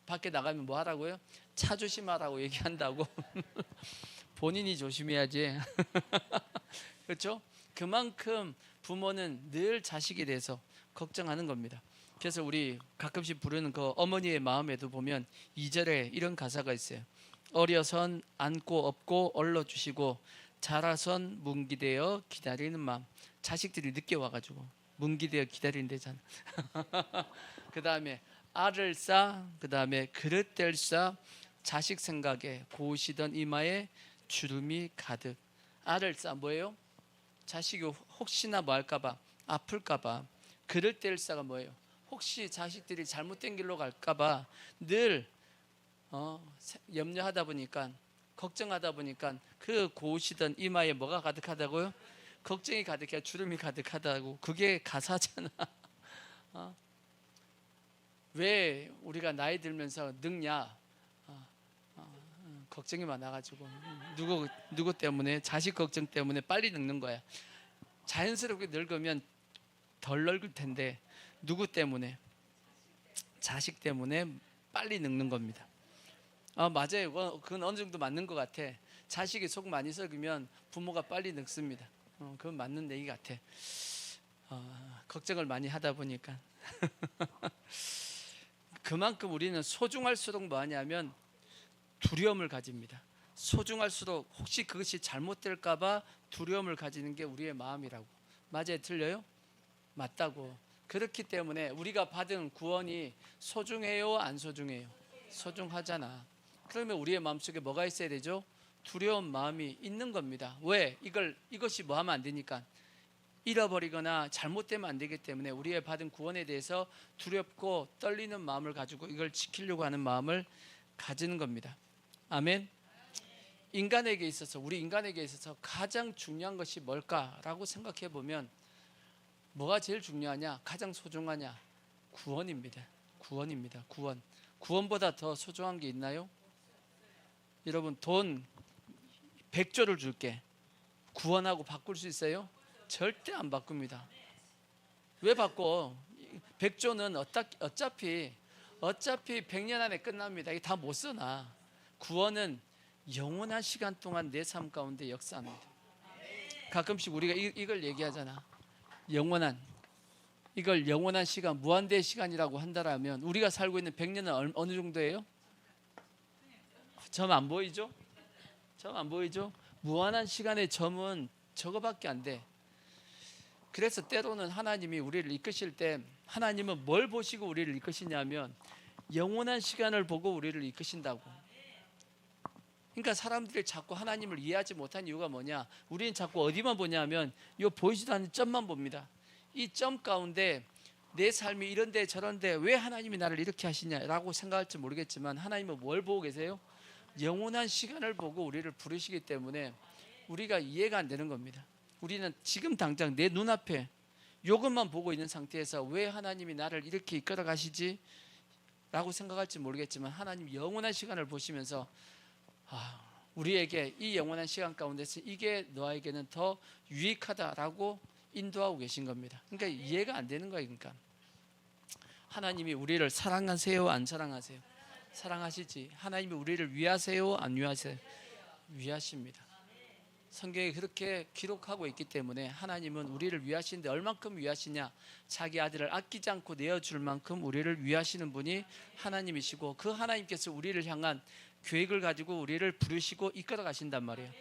밖에 나가면 뭐 하라고요? 차 조심하라고 얘기한다고. 본인이 조심해야지. 그렇죠? 그만큼 부모는 늘 자식에 대해서 걱정하는 겁니다. 그래서 우리 가끔씩 부르는 그 어머니의 마음에도 보면 2절에 이런 가사가 있어요. 어려선 안고 업고 얼러주시고 자라선 뭉기되어 기다리는 마음. 자식들이 늦게 와가지고 뭉기되어 기다리는 데잖아. 그 다음에 알을 쌓, 그 다음에 그릇될 쌓, 자식 생각에 고우시던 이마에 주름이 가득. 알을 쌓 뭐예요? 자식이 혹시나 뭐 할까봐, 아플까봐. 그릇될 쌓가 뭐예요? 혹시 자식들이 잘못된 길로 갈까봐 늘 염려하다 보니까, 걱정하다 보니까 그 고우시던 이마에 뭐가 가득하다고요? 걱정이 가득해, 주름이 가득하다고. 그게 가사잖아. 왜 우리가 나이 들면서 늙냐? 걱정이 많아가지고 누구 때문에? 자식 걱정 때문에 빨리 늙는 거야. 자연스럽게 늙으면 덜 늙을 텐데 누구 때문에? 자식 때문에 빨리 늙는 겁니다. 맞아요. 그건 어느 정도 맞는 것 같아. 자식이 속 많이 썩으면 부모가 빨리 늙습니다. 그건 맞는 얘기 같아. 걱정을 많이 하다 보니까. 그만큼 우리는 소중할수록 뭐 하냐면 두려움을 가집니다. 소중할수록 혹시 그것이 잘못될까봐 두려움을 가지는 게 우리의 마음이라고. 맞아요? 틀려요? 맞다고. 그렇기 때문에 우리가 받은 구원이 소중해요? 안 소중해요? 소중하잖아. 그러면 우리의 마음속에 뭐가 있어야 되죠? 두려운 마음이 있는 겁니다. 왜? 이것이 뭐 하면 안 되니까. 잃어버리거나 잘못되면 안 되기 때문에 우리의 받은 구원에 대해서 두렵고 떨리는 마음을 가지고 이걸 지키려고 하는 마음을 가지는 겁니다. 아멘. 인간에게 있어서, 우리 인간에게 있어서 가장 중요한 것이 뭘까라고 생각해 보면 뭐가 제일 중요하냐? 가장 소중하냐? 구원입니다. 구원입니다. 구원. 구원보다 더 소중한 게 있나요? 여러분, 돈 100조를 줄게. 구원하고 바꿀 수 있어요? 절대 안 바꿉니다. 왜 바꿔? 100조는 어차피 100년 안에 끝납니다. 이게 다 못 쓰나. 구원은 영원한 시간 동안 내 삶 가운데 역사합니다. 가끔씩 우리가 이걸 얘기하잖아. 이걸 영원한 시간, 무한대의 시간이라고 한다라면 우리가 살고 있는 100년은 어느 정도예요? 점 안 보이죠? 점 안 보이죠? 무한한 시간의 점은 저거밖에 안 돼. 그래서 때로는 하나님이 우리를 이끄실 때 하나님은 뭘 보시고 우리를 이끄시냐면 영원한 시간을 보고 우리를 이끄신다고. 그러니까 사람들이 자꾸 하나님을 이해하지 못한 이유가 뭐냐? 우리는 자꾸 어디만 보냐면 이 보이지도 않는 점만 봅니다. 이 점 가운데 내 삶이 이런데 저런데 왜 하나님이 나를 이렇게 하시냐라고 생각할지 모르겠지만 하나님은 뭘 보고 계세요? 영원한 시간을 보고 우리를 부르시기 때문에 우리가 이해가 안 되는 겁니다. 우리는 지금 당장 내 눈앞에 이것만 보고 있는 상태에서 왜 하나님이 나를 이렇게 이끌어 가시지? 라고 생각할지 모르겠지만 하나님 영원한 시간을 보시면서 우리에게 이 영원한 시간 가운데서 이게 너에게는 더 유익하다라고 인도하고 계신 겁니다. 그러니까 이해가 안 되는 거예요. 그러니까 하나님이 우리를 사랑하세요? 안 사랑하세요? 사랑하시지. 하나님이 우리를 위하세요? 안 위하세요? 위하십니다. 성경에 그렇게 기록하고 있기 때문에 하나님은 우리를 위하시는데 얼만큼 위하시냐? 자기 아들을 아끼지 않고 내어줄 만큼 우리를 위하시는 분이 하나님이시고 그 하나님께서 우리를 향한 계획을 가지고 우리를 부르시고 이끌어 가신단 말이에요.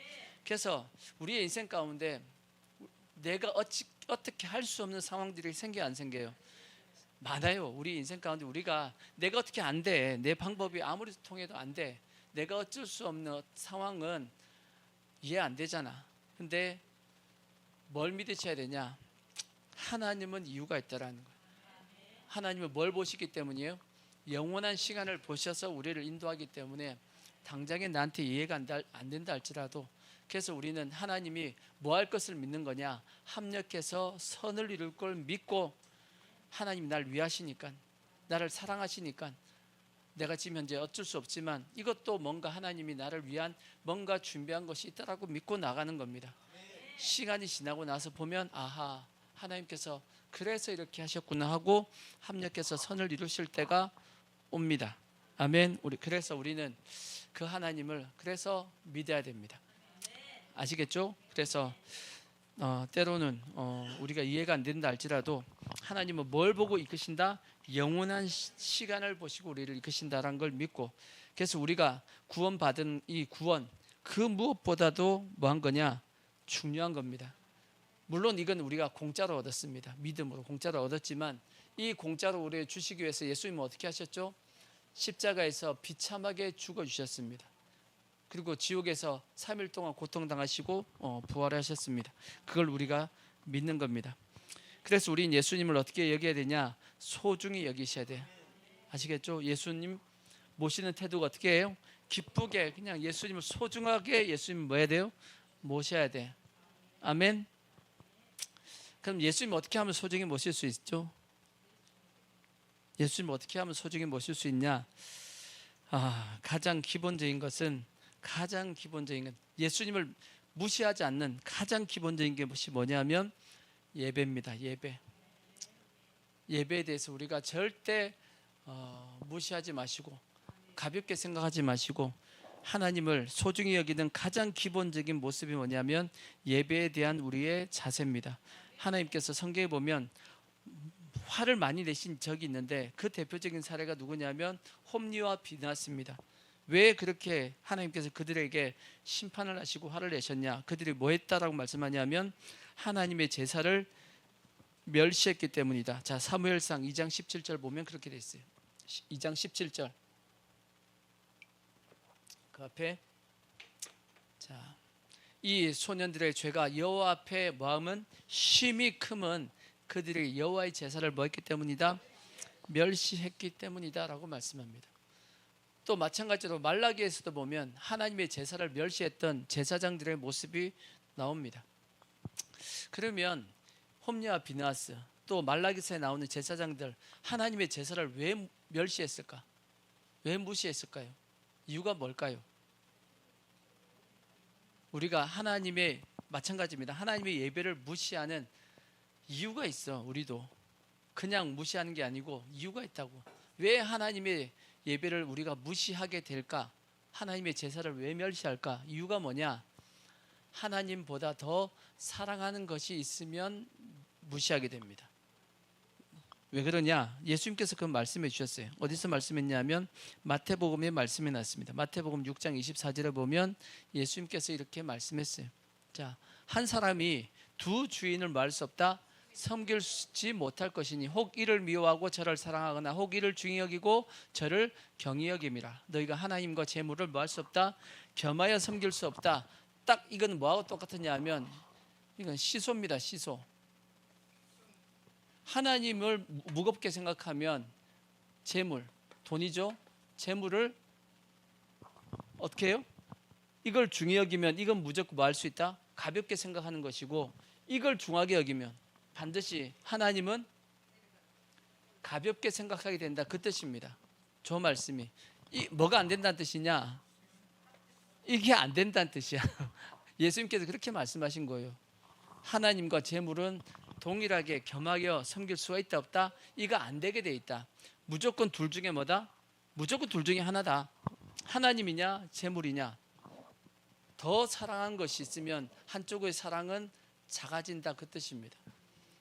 그래서 우리의 인생 가운데 내가 어떻게 할 수 없는 상황들이 생겨 안 생겨요? 많아요. 우리 인생 가운데 우리가 내가 어떻게 안 돼. 내 방법이 아무리 통해도 안 돼. 내가 어쩔 수 없는 상황은 이해 안 되잖아. 근데 뭘 믿으셔야 되냐? 하나님은 이유가 있다라는 거예요. 하나님은 뭘 보시기 때문이에요? 영원한 시간을 보셔서 우리를 인도하기 때문에 당장에 나한테 이해가 안 된다 할지라도, 그래서 우리는 하나님이 뭐 할 것을 믿는 거냐? 합력해서 선을 이룰 걸 믿고, 하나님이 날 위하시니까, 나를 사랑하시니까 내가 지금 현재 어쩔 수 없지만 이것도 뭔가 하나님이 나를 위한 뭔가 준비한 것이 있다라고 믿고 나가는 겁니다. 시간이 지나고 나서 보면 아하, 하나님께서 그래서 이렇게 하셨구나 하고 합력해서 선을 이루실 때가 옵니다. 아멘. 그래서 우리는 그 하나님을 그래서 믿어야 됩니다. 아시겠죠? 그래서 때로는 우리가 이해가 안 된다 할지라도 하나님은 뭘 보고 이끄신다? 영원한 시간을 보시고 우리를 이끄신다라는 걸 믿고, 그래서 우리가 구원받은 이 구원, 그 무엇보다도 뭐한 거냐? 중요한 겁니다. 물론 이건 우리가 공짜로 얻었습니다. 믿음으로 공짜로 얻었지만, 이 공짜로 우리를 주시기 위해서 예수님은 어떻게 하셨죠? 십자가에서 비참하게 죽어주셨습니다. 그리고 지옥에서 3일 동안 고통당하시고 부활하셨습니다. 그걸 우리가 믿는 겁니다. 그래서 우리는 예수님을 어떻게 여겨야 되냐? 소중히 여기셔야 돼요. 아시겠죠? 예수님 모시는 태도가 어떻게 해요? 기쁘게 그냥 예수님을 소중하게 예수님 뭐 해야 돼요? 모셔야 돼. 아멘. 그럼 예수님 어떻게 하면 소중히 모실 수 있죠? 예수님 어떻게 하면 소중히 모실 수 있냐? 가장 기본적인 건 예수님을 무시하지 않는 가장 기본적인 것이 뭐냐면 예배입니다. 예배에 대해서 우리가 절대 무시하지 마시고 가볍게 생각하지 마시고, 하나님을 소중히 여기는 가장 기본적인 모습이 뭐냐면 예배에 대한 우리의 자세입니다. 하나님께서 성경에 보면 화를 많이 내신 적이 있는데 그 대표적인 사례가 누구냐면 홈리와 비나스입니다. 왜 그렇게 하나님께서 그들에게 심판을 하시고 화를 내셨냐? 그들이 뭐 했다라고 말씀하냐면 하나님의 제사를 멸시했기 때문이다. 자, 사무엘상 2장 17절 보면 그렇게 돼 있어요. 2장 17절. 그 앞에, 자, 이 소년들의 죄가 여호와 앞에 뭐함은 심히 크면 그들이 여호와의 제사를 뭐 했기 때문이다? 멸시했기 때문이다라고 말씀합니다. 또 마찬가지로 말라기에서도 보면 하나님의 제사를 멸시했던 제사장들의 모습이 나옵니다. 그러면 홈리와 비나스, 또 말라기서에 나오는 제사장들, 하나님의 제사를 왜 멸시했을까? 왜 무시했을까요? 이유가 뭘까요? 우리가 하나님의, 마찬가지입니다. 하나님의 예배를 무시하는 이유가 있어. 우리도 그냥 무시하는 게 아니고 이유가 있다고. 왜 하나님의 예배를 우리가 무시하게 될까? 하나님의 제사를 왜 멸시할까? 이유가 뭐냐? 하나님보다 더 사랑하는 것이 있으면 무시하게 됩니다. 왜 그러냐? 예수님께서 그 말씀해 주셨어요. 어디서 말씀했냐면 마태복음에 말씀이 났습니다. 마태복음 6장 24절에 보면 예수님께서 이렇게 말씀했어요. 자, 한 사람이 두 주인을 말 수 없다. 섬길지 못할 것이니 혹 이를 미워하고 저를 사랑하거나 혹 이를 중히 여기고 저를 경히 여김이라. 너희가 하나님과 재물을 뭐 할 수 없다. 겸하여 섬길 수 없다. 딱 이건 뭐하고 똑같으냐 하면 이건 시소입니다. 시소. 하나님을 무겁게 생각하면 재물, 돈이죠. 재물을 어떻게 해요? 이걸 중히 여기면 이건 무조건 뭐 할 수 있다? 가볍게 생각하는 것이고, 이걸 중하게 여기면 반드시 하나님은 가볍게 생각하게 된다. 그 뜻입니다. 저 말씀이 뭐가 안 된다는 뜻이냐? 이게 안 된다는 뜻이야. 예수님께서 그렇게 말씀하신 거예요. 하나님과 재물은 동일하게 겸하여 섬길 수가 있다 없다? 이거 안 되게 돼 있다. 무조건 둘 중에 뭐다? 무조건 둘 중에 하나다. 하나님이냐 재물이냐. 더 사랑한 것이 있으면 한쪽의 사랑은 작아진다. 그 뜻입니다.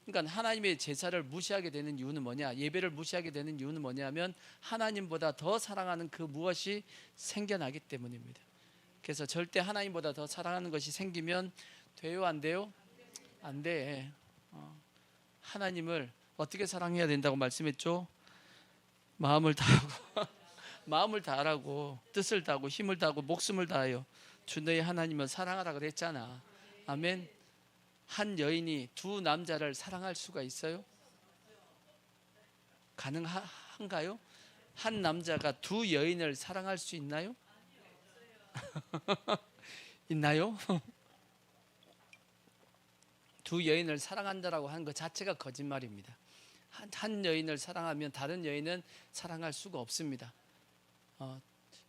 그러니까 하나님의 제사를 무시하게 되는 이유는 뭐냐? 예배를 무시하게 되는 이유는 뭐냐면 하나님보다 더 사랑하는 그 무엇이 생겨나기 때문입니다. 그래서 절대 하나님보다 더 사랑하는 것이 생기면 돼요, 안 돼요? 안 돼. 하나님을 어떻게 사랑해야 된다고 말씀했죠? 마음을 다하고 마음을 다하라고, 뜻을 다하고, 힘을 다하고, 목숨을 다하여 주 너희 하나님을 사랑하라 그랬잖아. 아멘. 한 여인이 두 남자를 사랑할 수가 있어요? 가능한가요? 한 남자가 두 여인을 사랑할 수 있나요? 있나요? 두 여인을 사랑한다라고 하는 것 자체가 거짓말입니다. 한 여인을 사랑하면 다른 여인은 사랑할 수가 없습니다.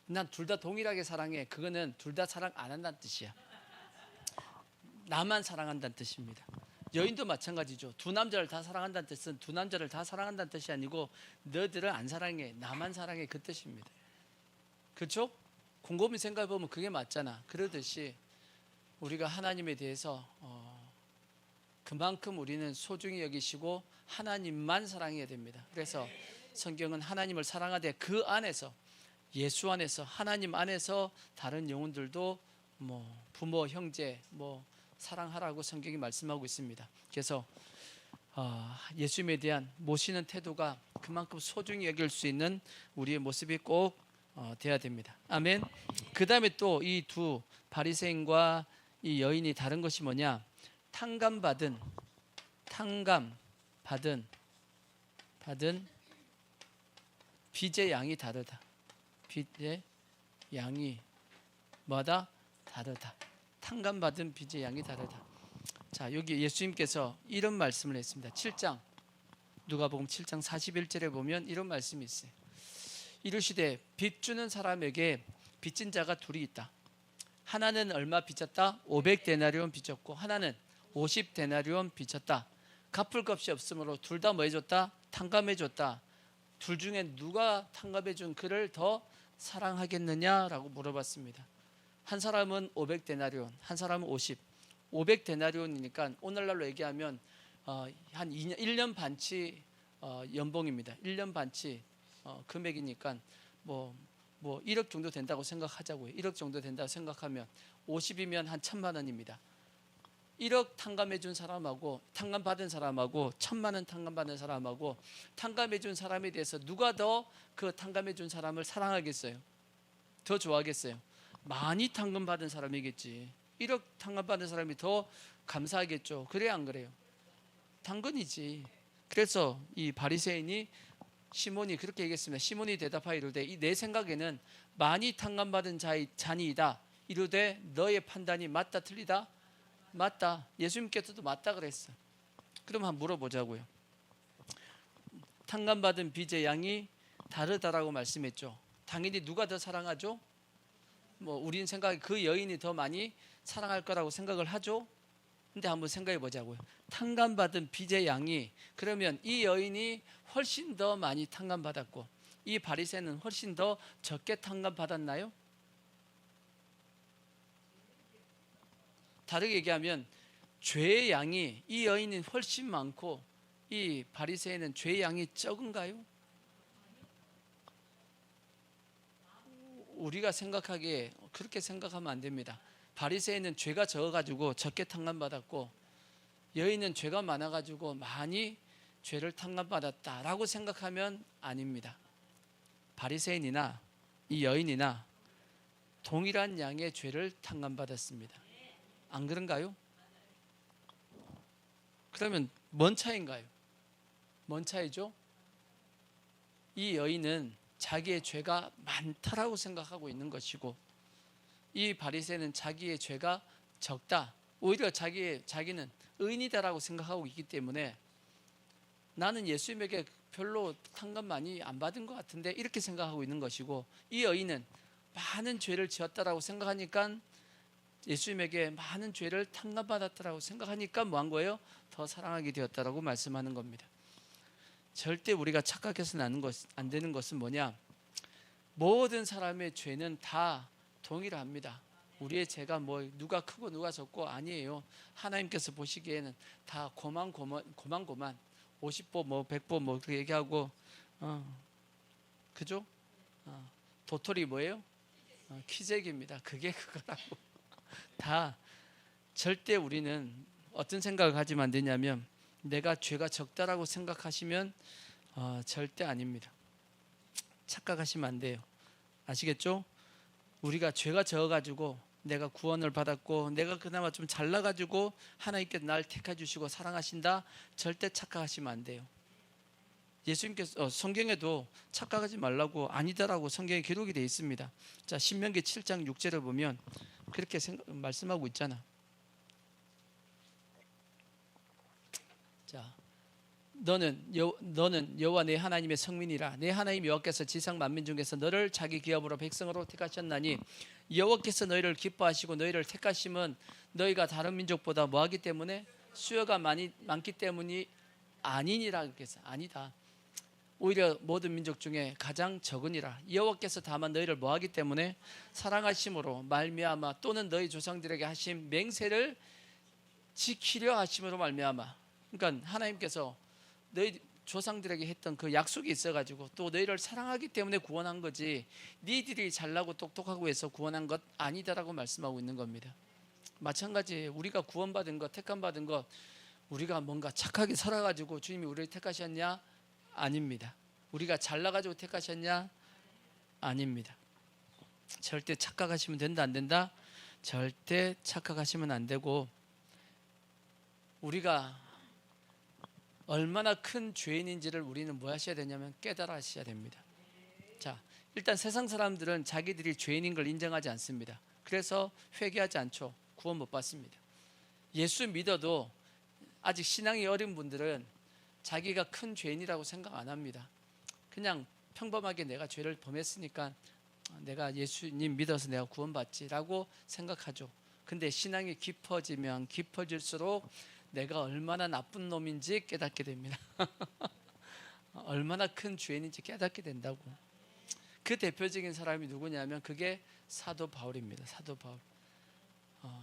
난 둘 다 동일하게 사랑해. 그거는 둘 다 사랑 안 한다는 뜻이야. 나만 사랑한다는 뜻입니다. 여인도 마찬가지죠. 두 남자를 다 사랑한다는 뜻은 두 남자를 다 사랑한다는 뜻이 아니고 너들은 안 사랑해, 나만 사랑해, 그 뜻입니다. 그렇죠? 곰곰이 생각해 보면 그게 맞잖아. 그러듯이 우리가 하나님에 대해서 그만큼 우리는 소중히 여기시고 하나님만 사랑해야 됩니다. 그래서 성경은 하나님을 사랑하되 그 안에서, 예수 안에서, 하나님 안에서 다른 영혼들도 부모, 형제 사랑하라고 성경이 말씀하고 있습니다. 그래서 예수님에 대한 모시는 태도가 그만큼 소중히 여길 수 있는 우리의 모습이 꼭 돼야 됩니다. 아멘. 그 다음에 또 이 두 바리새인과 이 여인이 다른 것이 뭐냐? 탕감받은 빚의 양이 다르다. 빚의 양이 뭐다? 다르다. 탕감받은 빚의 양이 다르다. 자, 여기 예수님께서 이런 말씀을 했습니다. 7장 누가복음 7장 41절에 보면 이런 말씀이 있어요. 이르시되 빚 주는 사람에게 빚진 자가 둘이 있다. 하나는 얼마 빚졌다? 500데나리온 빚졌고 하나는 50데나리온 빚졌다. 갚을 것이 없으므로 둘 다 뭐 해줬다? 탕감해줬다. 둘 중에 누가 탕감해준 그를 더 사랑하겠느냐라고 물어봤습니다. 한 사람은 500데나리온, 한 사람은 500데나리온이니까 오늘날로 얘기하면 한 1년 반치 연봉입니다. 1년 반치 금액이니까 뭐 1억 정도 된다고 생각하자고요. 1억 정도 된다고 생각하면 50이면 한 1,000만 원입니다. 1억 탕감해준 사람하고 탕감받은 사람하고 1,000만 원 탕감받은 사람하고 탕감해준 사람에 대해서 누가 더 그 탕감해준 사람을 사랑하겠어요? 더 좋아하겠어요? 많이 탕감받은 사람이겠지. 1억 탕감받은 사람이 더 감사하겠죠. 그래야 안 그래요? 당근이지. 그래서 이 바리새인이 시몬이 그렇게 얘기했습니다. 시몬이 대답하여 이르되 내 생각에는 많이 탕감받은 자니이다. 이르되 너의 판단이 맞다 틀리다? 맞다. 예수님께서도 맞다 그랬어. 그럼 한번 물어보자고요. 탕감받은 빚의 양이 다르다라고 말씀했죠. 당연히 누가 더 사랑하죠? 우린 생각에 그 여인이 더 많이 사랑할 거라고 생각을 하죠. 근데 한번 생각해 보자고요. 탕감받은 빚의 양이, 그러면 이 여인이 훨씬 더 많이 탕감받았고 이 바리새인은 훨씬 더 적게 탕감받았나요? 다르게 얘기하면 죄의 양이 이 여인은 훨씬 많고 이 바리새인은 죄의 양이 적은가요? 우리가 생각하기에 그렇게 생각하면 안 됩니다. 바리새인은 죄가 적어가지고 적게 탕감받았고 여인은 죄가 많아가지고 많이 죄를 탕감받았다라고 생각하면 아닙니다. 바리새인이나 이 여인이나 동일한 양의 죄를 탕감받았습니다. 안 그런가요? 그러면 뭔 차이인가요? 뭔 차이죠? 이 여인은 자기의 죄가 많다라고 생각하고 있는 것이고 이 바리새인은 자기의 죄가 적다. 오히려 자기는 의인이다라고 생각하고 있기 때문에 나는 예수님에게 별로 탕감 많이 안 받은 것 같은데 이렇게 생각하고 있는 것이고 이 여인은 많은 죄를 지었다라고 생각하니까 예수님에게 많은 죄를 탕감받았다라고 생각하니까 뭐 한 거예요? 더 사랑하게 되었다라고 말씀하는 겁니다. 절대 우리가 착각해서는 안 되는 것은 뭐냐? 모든 사람의 죄는 다 동일합니다. 우리의 죄가 누가 크고 누가 적고 아니에요. 하나님께서 보시기에는 다 고만 50보 100보 그렇게 얘기하고 그죠? 도토리 뭐예요? 기적입니다. 그게 그거라고. 다 절대 우리는 어떤 생각을 가지면 안 되냐면 내가 죄가 적다라고 생각하시면 절대 아닙니다. 착각하시면 안 돼요. 아시겠죠? 우리가 죄가 적어가지고 내가 구원을 받았고 내가 그나마 좀 잘나가지고 하나님께서 날 택해주시고 사랑하신다, 절대 착각하시면 안 돼요. 예수님께서 성경에도 착각하지 말라고 아니다라고 성경에 기록이 되어 있습니다. 자, 신명기 7장 6절을 보면 그렇게 말씀하고 있잖아. 자, 너는 여호와 내 하나님의 성민이라. 내 하나님 여호와께서 지상 만민 중에서 너를 자기 기업으로 백성으로 택하셨나니 여호와께서 너희를 기뻐하시고 너희를 택하심은 너희가 다른 민족보다 뭐하기 때문에 수요가 많기 때문이 아니니라. 그래서 아니다, 오히려 모든 민족 중에 가장 적으니라. 여호와께서 다만 너희를 뭐하기 때문에 사랑하심으로 말미암아 또는 너희 조상들에게 하신 맹세를 지키려 하심으로 말미암아. 그러니까 하나님께서 너희 조상들에게 했던 그 약속이 있어가지고 또 너희를 사랑하기 때문에 구원한 거지 니들이 잘나고 똑똑하고 해서 구원한 것 아니다라고 말씀하고 있는 겁니다. 마찬가지 우리가 구원받은 것, 택함받은 것, 우리가 뭔가 착하게 살아가지고 주님이 우리를 택하셨냐? 아닙니다. 우리가 잘나가지고 택하셨냐? 아닙니다. 절대 착각하시면 된다 안 된다? 절대 착각하시면 안 되고, 우리가 얼마나 큰 죄인인지를 우리는 뭐 하셔야 되냐면 깨달아 하셔야 됩니다. 자, 일단 세상 사람들은 자기들이 죄인인 걸 인정하지 않습니다. 그래서 회개하지 않죠. 구원 못 받습니다. 예수 믿어도 아직 신앙이 어린 분들은 자기가 큰 죄인이라고 생각 안 합니다. 그냥 평범하게 내가 죄를 범했으니까 내가 예수님 믿어서 내가 구원받지라고 생각하죠. 근데 신앙이 깊어지면 깊어질수록 내가 얼마나 나쁜 놈인지 깨닫게 됩니다. 얼마나 큰 죄인인지 깨닫게 된다고. 그 대표적인 사람이 누구냐면 그게 사도 바울입니다. 사도 바울.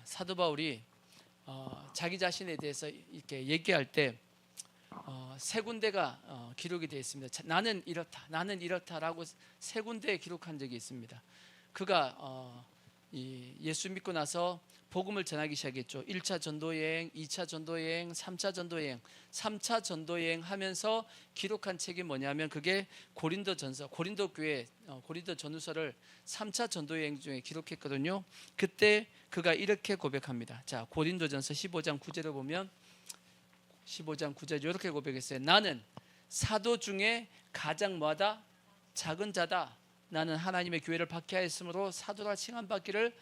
사도 바울이 자기 자신에 대해서 이렇게 얘기할 때 세 군데가 기록이 되어 있습니다. 나는 이렇다, 나는 이렇다라고 세 군데에 기록한 적이 있습니다. 그가 예수 믿고 나서 복음을 전하기 시작했죠. 1차 전도여행, 2차 전도여행, 3차 전도여행. 3차 전도여행 하면서 기록한 책이 뭐냐면 그게 고린도전서, 고린도 교회 고린도 전후서를 3차 전도여행 중에 기록했거든요. 그때 그가 이렇게 고백합니다. 자, 고린도전서 15장 9절을 보면 15장 9절 이렇게 고백했어요. 나는 사도 중에 가장 뭐하다? 작은 자다. 나는 하나님의 교회를 박해하였으므로 사도라 칭함받기를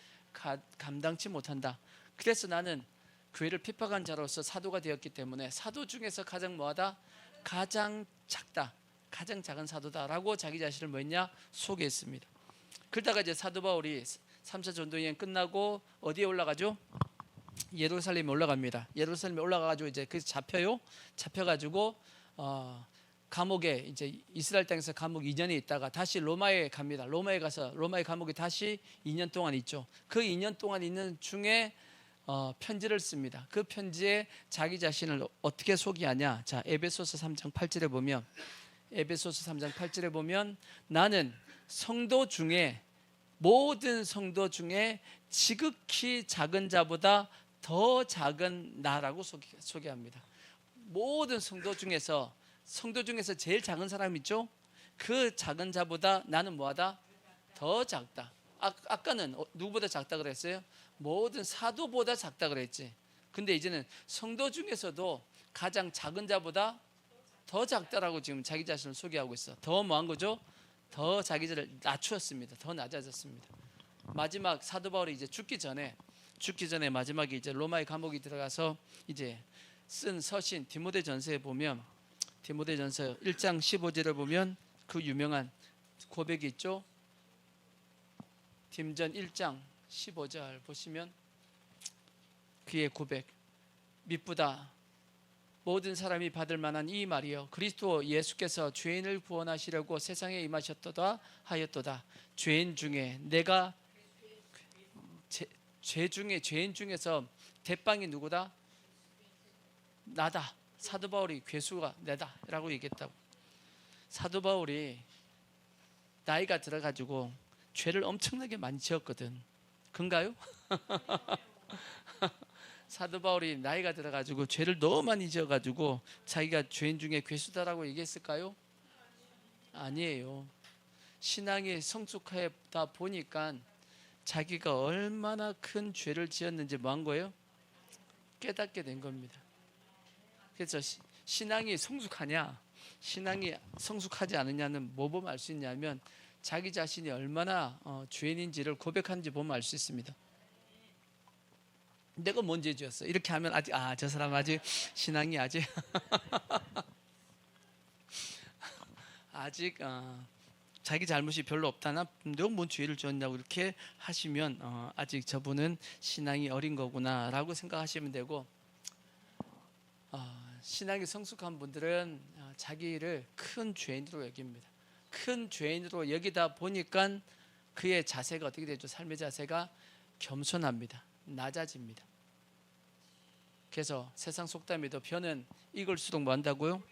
감당치 못한다. 그래서 나는 교회를 핍박한 자로서 사도가 되었기 때문에 사도 중에서 가장 뭐하다? 가장 작다, 가장 작은 사도다라고 자기 자신을 뭐했냐? 소개했습니다. 그러다가 이제 사도 바울이 3차 전도여행 끝나고 어디에 올라가죠? 예루살렘에 올라갑니다. 예루살렘에 올라가가지고 이제 그 잡혀가지고 감옥에 이제 이스라엘 땅에서 감옥 2년에 있다가 다시 로마에 갑니다. 로마에 가서 로마의 감옥에 다시 2년 동안 있죠. 그 2년 동안 있는 중에 편지를 씁니다. 그 편지에 자기 자신을 어떻게 소개하냐? 자, 에베소서 3장 8절에 보면 나는 성도 중에 모든 성도 중에 지극히 작은 자보다 더 작은 나라고 소개합니다. 모든 성도 중에서 제일 작은 사람 있죠? 그 작은 자보다 나는 뭐하다? 더 작다. 아까는 누구보다 작다 그랬어요? 모든 사도보다 작다 그랬지. 근데 이제는 성도 중에서도 가장 작은 자보다 더 작다라고 지금 자기 자신을 소개하고 있어. 더 뭐한 거죠? 더 자기 자신을 낮추었습니다. 더 낮아졌습니다. 마지막 사도 바울이 이제 죽기 전에 마지막에 이제 로마의 감옥에 들어가서 이제 쓴 서신 디모데전서에 보면 디모데전서 1장 15절을 보면 그 유명한 고백이 있죠. 디모전 1장 15절 보시면 그의 고백. 미쁘다 모든 사람이 받을 만한 이 말이요 그리스도 예수께서 죄인을 구원하시려고 세상에 임하셨도다 하였도다. 죄인 중에 내가 죄인 중에서 대빵이 누구다? 나다. 사도 바울이 괴수가 내다라고 얘기했다고. 사도 바울이 나이가 들어가지고 죄를 엄청나게 많이 지었거든. 그런가요? 사도 바울이 나이가 들어가지고 죄를 너무 많이 지어가지고 자기가 죄인 중에 괴수다라고 얘기했을까요? 아니에요. 신앙이 성숙하다 보니까 자기가 얼마나 큰 죄를 지었는지 뭐 한 거예요? 깨닫게 된 겁니다. 그래서 신앙이 성숙하냐, 신앙이 성숙하지 않느냐는 뭐 보면 알 수 있냐면 자기 자신이 얼마나 죄인인지를 고백하는지 보면 알 수 있습니다. 내가 뭔 죄 지었어? 이렇게 하면 아직 저 사람 아직 신앙이 아직 아직 자기 잘못이 별로 없다나 내가 뭔 죄를 지었냐고 이렇게 하시면 아직 저분은 신앙이 어린 거구나라고 생각하시면 되고, 신앙이 성숙한 분들은 자기를 큰 죄인으로 여깁니다. 큰 죄인으로 여기다 보니까 그의 자세가 어떻게 되죠? 삶의 자세가 겸손합니다. 낮아집니다. 그래서 세상 속담에도 벼는 익을수록 뭐 한다고요?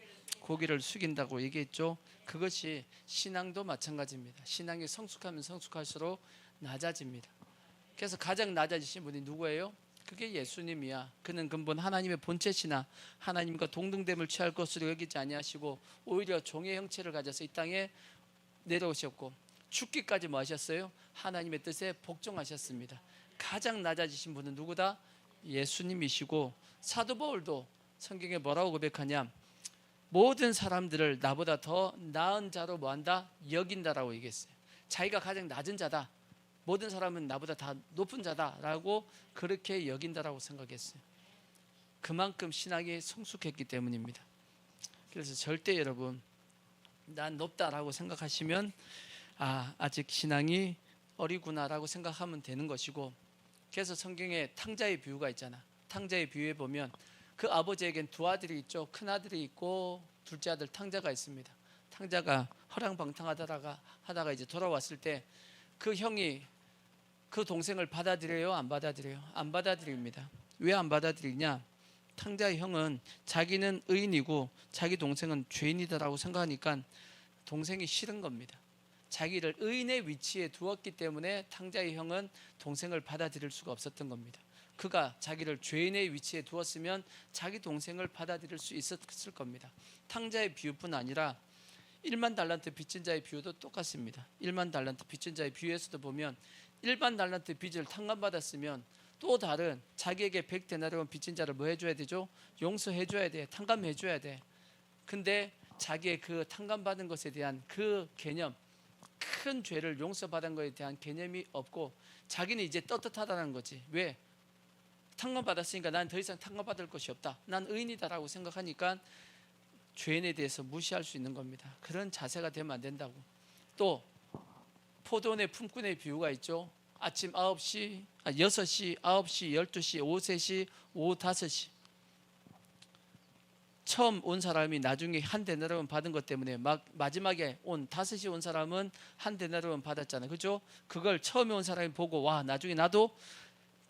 고기를 숙인다고 얘기했죠. 그것이 신앙도 마찬가지입니다. 신앙이 성숙하면 성숙할수록 낮아집니다. 그래서 가장 낮아지신 분이 누구예요? 그게 예수님이야. 그는 근본 하나님의 본체시나 하나님과 동등됨을 취할 것으로 여기지 아니하시고 오히려 종의 형체를 가져서 이 땅에 내려오셨고 죽기까지 뭐 하셨어요? 하나님의 뜻에 복종하셨습니다. 가장 낮아지신 분은 누구다? 예수님이시고, 사도 바울도 성경에 뭐라고 고백하냐? 모든 사람들을 나보다 더 나은 자로 뭐한다? 여긴다라고 얘기했어요. 자기가 가장 낮은 자다, 모든 사람은 나보다 다 높은 자다라고 그렇게 여긴다라고 생각했어요. 그만큼 신앙이 성숙했기 때문입니다. 그래서 절대 여러분 난 높다라고 생각하시면 아직 신앙이 어리구나라고 생각하면 되는 것이고, 그래서 성경에 탕자의 비유가 있잖아. 탕자의 비유에 보면 그 아버지에겐 두 아들이 있죠. 큰 아들이 있고 둘째 아들 탕자가 있습니다. 탕자가 허랑방탕하다가 이제 돌아왔을 때 그 형이 그 동생을 받아들여요? 안 받아들여요? 안 받아들입니다. 왜 안 받아들이냐? 탕자의 형은 자기는 의인이고 자기 동생은 죄인이다라고 생각하니까 동생이 싫은 겁니다. 자기를 의인의 위치에 두었기 때문에 탕자의 형은 동생을 받아들일 수가 없었던 겁니다. 그가 자기를 죄인의 위치에 두었으면 자기 동생을 받아들일 수 있었을 겁니다. 탕자의 비유뿐 아니라 1만 달란트 빚진 자의 비유도 똑같습니다. 1만 달란트 빚진 자의 비유에서도 보면 1만 달란트 빚을 탕감받았으면 또 다른 자기에게 100데나리온 빚진 자를 뭐 해줘야 되죠? 용서해줘야 돼. 탕감해줘야 돼. 근데 자기의 그 탕감받은 것에 대한 그 개념, 큰 죄를 용서받은 것에 대한 개념이 없고 자기는 이제 떳떳하다는 거지. 왜? 탕감받았으니까 난 더 이상 탕감받을 것이 없다. 난 의인이다라고 생각하니까 죄인에 대해서 무시할 수 있는 겁니다. 그런 자세가 되면 안 된다고. 또 포도원의 품꾼의 비유가 있죠. 아침 6시, 9시, 9시, 12시, 오후 3시, 오후 5시. 처음 온 사람이 나중에 한 데나리온 받은 것 때문에 마지막에 온 5시 온 사람은 한 데나리온 받았잖아요. 그죠? 그걸 처음에 온 사람이 보고 와, 나중에 나도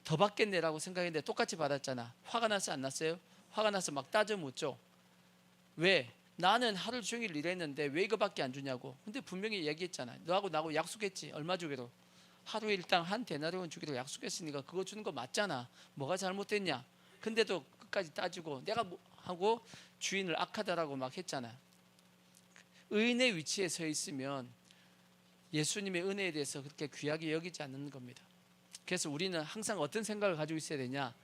더 받겠네라고 생각했는데 똑같이 받았잖아. 화가 났어, 안 났어요? 화가 나서 막 따져 묻죠. 왜? 나는 하루 종일 일했는데 왜 이거밖에 안 주냐고. 근데 분명히 얘기했잖아. 너하고 나하고 약속했지. 얼마 주기로? 하루 일당 한 데나리온 주기로 약속했으니까 그거 주는 거 맞잖아. 뭐가 잘못됐냐? 근데도 끝까지 따지고 내가 뭐 하고 주인을 악하다라고 막 했잖아. 의인의 위치에 서 있으면 예수님의 은혜에 대해서 그렇게 귀하게 여기지 않는 겁니다. 그래서 우리는 항상 어떤 생각을 가지고 있어야 되냐?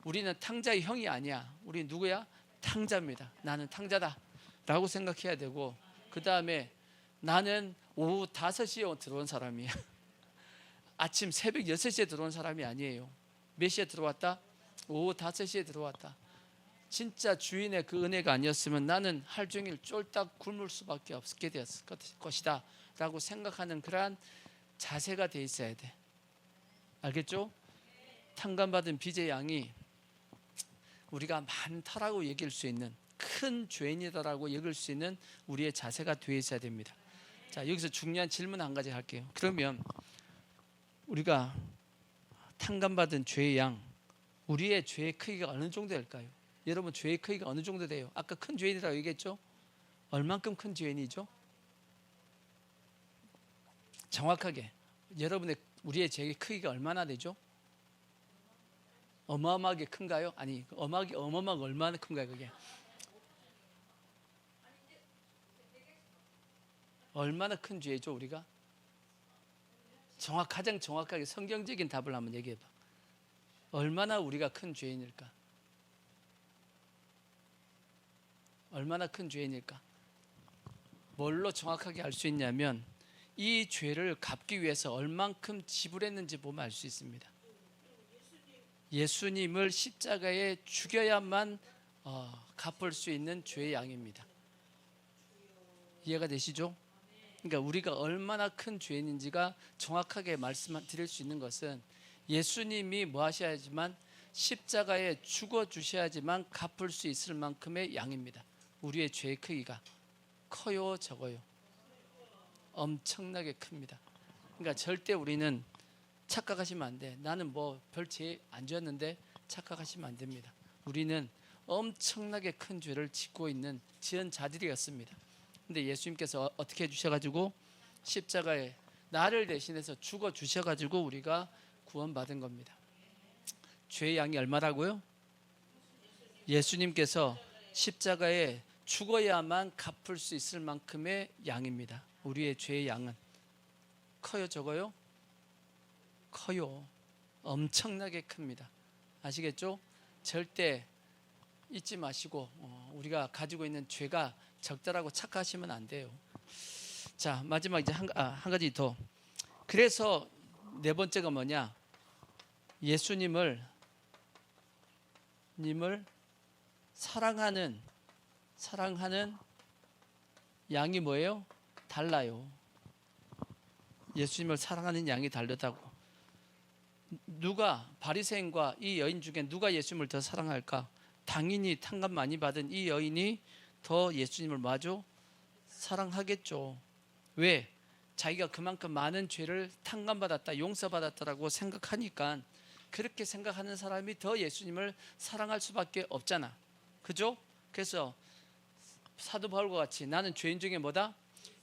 우리는 탕자의 형이 아니야. 우리 누구야? 탕자입니다. 나는 탕자다 라고 생각해야 되고, 그 다음에 나는 오후 5시에 들어온 사람이야. 아침 새벽 6시에 들어온 사람이 아니에요. 몇 시에 들어왔다? 오후 5시에 들어왔다. 진짜 주인의 그 은혜가 아니었으면 나는 하루 종일 쫄딱 굶을 수밖에 없게 되었을 것이다 라고 생각하는 그러한 자세가 돼 있어야 돼. 알겠죠? 탕감받은 빚의 양이 우리가 많다라고 여길 수 있는, 큰 죄인이다라고 여길 수 있는 우리의 자세가 되어 있어야 됩니다. 자, 여기서 중요한 질문 한 가지 할게요. 그러면 우리가 탕감받은 죄의 양, 우리의 죄의 크기가 어느 정도 될까요? 여러분, 죄의 크기가 어느 정도 돼요? 아까 큰 죄인이라고 얘기했죠? 얼만큼 큰 죄인이죠? 정확하게 여러분의 우리의 죄의 크기가 얼마나 되죠? 어마어마하게 큰가요? 아니, 어마어마하게 얼마나 큰가요? 그게 얼마나 큰 죄죠 우리가? 가장 정확하게 성경적인 답을 한번 얘기해봐. 얼마나 우리가 큰 죄인일까? 얼마나 큰 죄인일까? 뭘로 정확하게 알 수 있냐면 이 죄를 갚기 위해서 얼만큼 지불했는지 보면 알 수 있습니다. 예수님을 십자가에 죽여야만 갚을 수 있는 죄의 양입니다. 이해가 되시죠? 그러니까 우리가 얼마나 큰 죄인인지가 정확하게 말씀드릴 수 있는 것은 예수님이 뭐 하셔야지만 십자가에 죽어 주셔야지만 갚을 수 있을 만큼의 양입니다. 우리의 죄의 크기가 커요, 적어요? 엄청나게 큽니다. 그러니까 절대 우리는 착각하시면 안 돼. 나는 뭐 별 죄 안 지었는데 착각하시면 안 됩니다. 우리는 엄청나게 큰 죄를 지은 자들이었습니다. 근데 예수님께서 어떻게 해주셔가지고 십자가에 나를 대신해서 죽어 주셔가지고 우리가 구원받은 겁니다. 죄의 양이 얼마라고요? 예수님께서 십자가에 죽어야만 갚을 수 있을 만큼의 양입니다. 우리의 죄의 양은 커요, 적어요? 커요. 엄청나게 큽니다. 아시겠죠? 절대 잊지 마시고 우리가 가지고 있는 죄가 적다라고 착각하시면 안 돼요. 자, 마지막 이제 한 가지 더. 그래서 네 번째가 뭐냐? 예수님을 사랑하는 양이 뭐예요? 달라요. 예수님을 사랑하는 양이 다르다고. 누가 바리새인과 이 여인 중에 누가 예수님을 더 사랑할까? 당연히 탕감 많이 받은 이 여인이 더 예수님을 마저 사랑하겠죠. 왜? 자기가 그만큼 많은 죄를 탕감받았다, 용서받았다라고 생각하니까. 그렇게 생각하는 사람이 더 예수님을 사랑할 수밖에 없잖아. 그죠? 그래서 사도 바울과 같이 나는 죄인 중에 뭐다?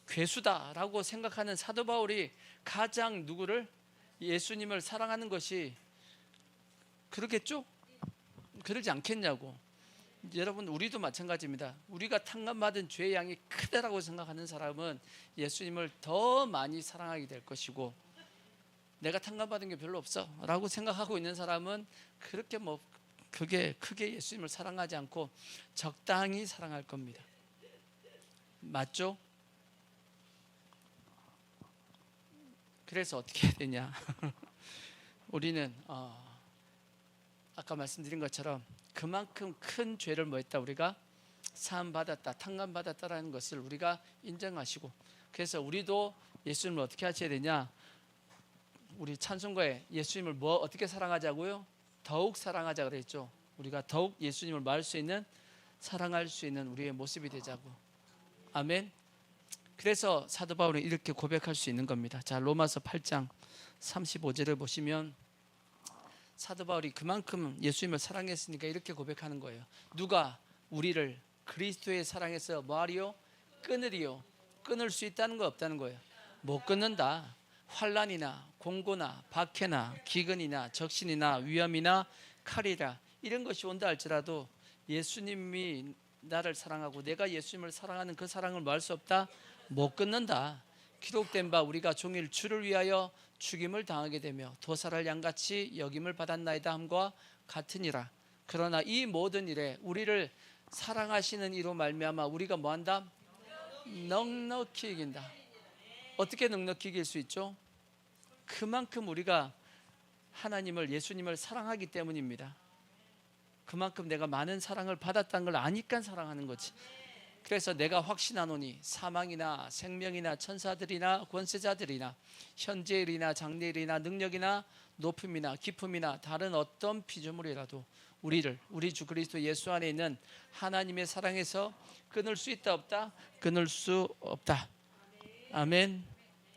괴수다라고 생각하는 사도 바울이 가장 누구를? 예수님을 사랑하는 것이 그렇겠죠? 그러지 않겠냐고. 여러분, 우리도 마찬가지입니다. 우리가 탕감받은 죄의 양이 크다라고 생각하는 사람은 예수님을 더 많이 사랑하게 될 것이고, 내가 탕감받은 게 별로 없어 라고 생각하고 있는 사람은 그렇게 크게 예수님을 사랑하지 않고 적당히 사랑할 겁니다. 맞죠? 그래서 어떻게 해야 되냐? 우리는 아까 말씀드린 것처럼 그만큼 큰 죄를 뭐 했다? 우리가 사함받았다, 탕감받았다라는 것을 우리가 인정하시고, 그래서 우리도 예수님을 어떻게 하셔야 되냐? 우리 찬송가에 예수님을 어떻게 사랑하자고요? 더욱 사랑하자 그랬죠. 우리가 더욱 예수님을 사랑할 수 있는 우리의 모습이 되자고. 아멘. 그래서 사도 바울은 이렇게 고백할 수 있는 겁니다. 자, 로마서 8장 35절을 보시면 사도 바울이 그만큼 예수님을 사랑했으니까 이렇게 고백하는 거예요. 누가 우리를 그리스도의 사랑에서 뭐하리요? 끊으리요? 끊을 수 있다는 거 없다는 거예요. 못 끊는다. 환난이나 공고나 박해나 기근이나 적신이나 위험이나 칼이라 이런 것이 온다 할지라도 예수님이 나를 사랑하고 내가 예수님을 사랑하는 그 사랑을 뭐 할 수 없다? 못 끊는다. 기록된 바 우리가 종일 주를 위하여 죽임을 당하게 되며 도살할 양같이 여김을 받았나이다 함과 같으니라. 그러나 이 모든 일에 우리를 사랑하시는 이로 말미암아 우리가 뭐한다? 넉넉히 이긴다. 어떻게 넉넉히 이길 수 있죠? 그만큼 우리가 하나님을, 예수님을 사랑하기 때문입니다. 그만큼 내가 많은 사랑을 받았다는 걸 아니까 사랑하는 거지. 그래서 내가 확신하노니 사망이나 생명이나 천사들이나 권세자들이나 현재일이나 장래일이나 능력이나 높음이나 깊음이나 다른 어떤 피조물이라도 우리 주 그리스도 예수 안에 있는 하나님의 사랑에서 끊을 수 있다 없다? 끊을 수 없다. 아멘.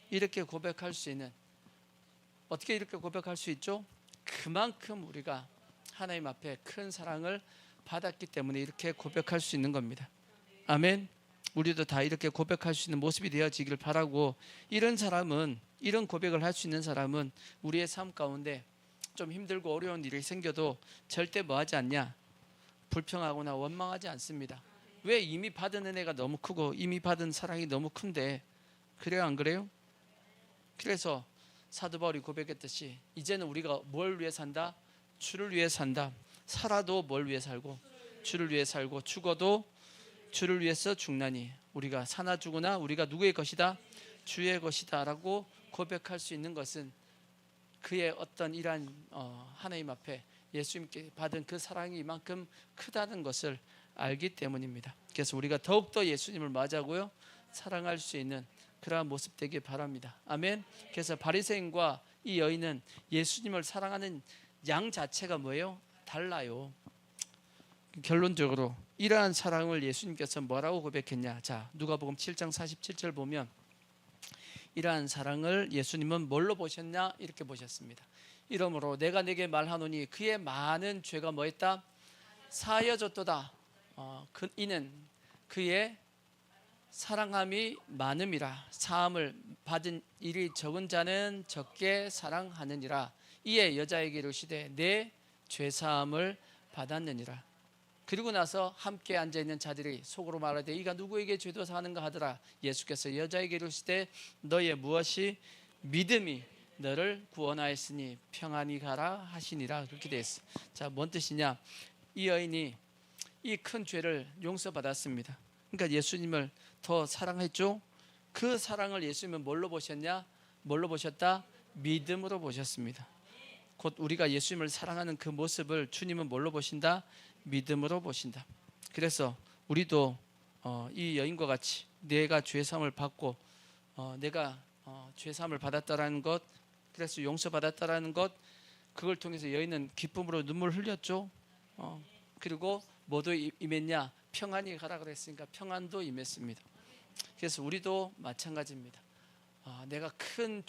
이렇게 고백할 수 있는, 어떻게 이렇게 고백할 수 있죠? 그만큼 우리가 하나님 앞에 큰 사랑을 받았기 때문에 이렇게 고백할 수 있는 겁니다. 아멘. 우리도 다 이렇게 고백할 수 있는 모습이 되어지길 바라고, 이런 사람은, 이런 고백을 할 수 있는 사람은 우리의 삶 가운데 좀 힘들고 어려운 일이 생겨도 절대 뭐 하지 않냐? 불평하거나 원망하지 않습니다. 왜? 이미 받은 은혜가 너무 크고 이미 받은 사랑이 너무 큰데. 그래요, 안 그래요? 그래서 사도 바울이 고백했듯이 이제는 우리가 뭘 위해 산다? 주를 위해 산다. 살아도 뭘 위해 살고? 주를 위해 살고, 죽어도 주를 위해서 죽나니. 우리가 사나 죽으나 우리가 누구의 것이다? 주의 것이다 라고 고백할 수 있는 것은 그의 어떤 이러한 하나님 앞에 예수님께 받은 그 사랑이 이만큼 크다는 것을 알기 때문입니다. 그래서 우리가 더욱더 예수님을 맞이하고요, 사랑할 수 있는 그러한 모습 되길 바랍니다. 아멘. 그래서 바리새인과 이 여인은 예수님을 사랑하는 양 자체가 뭐예요? 달라요. 결론적으로 이러한 사랑을 예수님께서 뭐라고 고백했냐? 자, 누가복음 7장 47절 보면 이러한 사랑을 예수님은 뭘로 보셨냐? 이렇게 보셨습니다. 이러므로 내가 네게 말하노니 그의 많은 죄가 뭐했다? 사하여졌도다. 이는 그의 사랑함이 많음이라. 사함을 받은 일이 적은 자는 적게 사랑하느니라. 이에 여자에게 이르시되 내 죄사함을 받았느니라. 그리고 나서 함께 앉아있는 자들이 속으로 말하되 이가 누구에게 죄도 사하는가 하더라. 예수께서 여자에게 이르시되 너의 무엇이 믿음이 너를 구원하였으니 평안히 가라 하시니라. 그렇게 되어 있어요. 자, 뭔 뜻이냐? 이 여인이 이 큰 죄를 용서받았습니다. 그러니까 예수님을 더 사랑했죠. 그 사랑을 예수님은 뭘로 보셨냐? 뭘로 보셨다? 믿음으로 보셨습니다. 곧 우리가 예수님을 사랑하는 그 모습을 주님은 뭘로 보신다? 믿음으로 보신다. 그래서 우리도 이 여인과 같이 내가 죄사함을 받고 내가 죄사함을 받았다라는 것, 그래서 용서받았다라는 것, 그걸 통해서 여인은 기쁨으로 눈물 흘렸죠. 그리고 뭐도 임했냐? 평안히 가라 그랬으니까 평안도 임했습니다. 그래서 우리도 마찬가지입니다. 내가 큰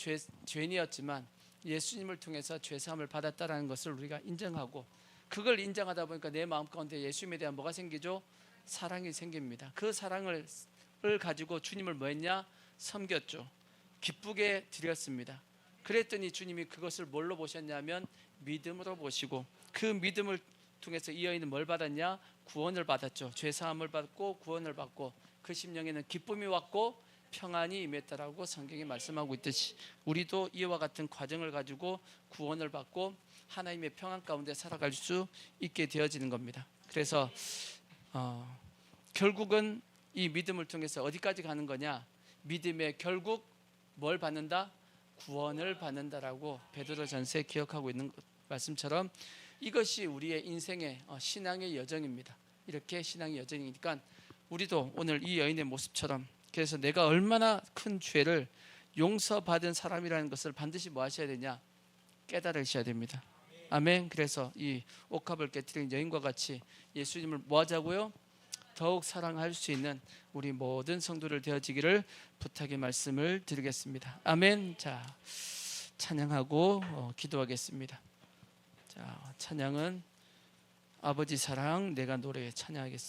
죄인이었지만 예수님을 통해서 죄사함을 받았다라는 것을 우리가 인정하고, 그걸 인정하다 보니까 내 마음 가운데 예수님에 대한 뭐가 생기죠? 사랑이 생깁니다. 그 사랑을 가지고 주님을 뭐 했냐? 섬겼죠. 기쁘게 드렸습니다. 그랬더니 주님이 그것을 뭘로 보셨냐면 믿음으로 보시고, 그 믿음을 통해서 이 여인은 뭘 받았냐? 구원을 받았죠. 죄사함을 받고 구원을 받고 그 심령에는 기쁨이 왔고 평안이 임했다라고 성경이 말씀하고 있듯이 우리도 이와 같은 과정을 가지고 구원을 받고 하나님의 평안 가운데 살아갈 수 있게 되어지는 겁니다. 그래서 결국은 이 믿음을 통해서 어디까지 가는 거냐? 믿음의 결국 뭘 받는다? 구원을 받는다라고 베드로전서에 기억하고 있는 말씀처럼 이것이 우리의 인생의 신앙의 여정입니다. 이렇게 신앙의 여정이니까 우리도 오늘 이 여인의 모습처럼, 그래서 내가 얼마나 큰 죄를 용서받은 사람이라는 것을 반드시 뭐 하셔야 되냐? 깨달으셔야 됩니다. 아멘. 그래서 이 옥합을 깨뜨린 여인과 같이 예수님을 뭐 하자고요? 더욱 사랑할 수 있는 우리 모든 성도들 되어지기를 부탁의 말씀을 드리겠습니다. 아멘. 자, 찬양하고 기도하겠습니다. 자, 찬양은 아버지 사랑 내가 노래에 찬양하겠습니다.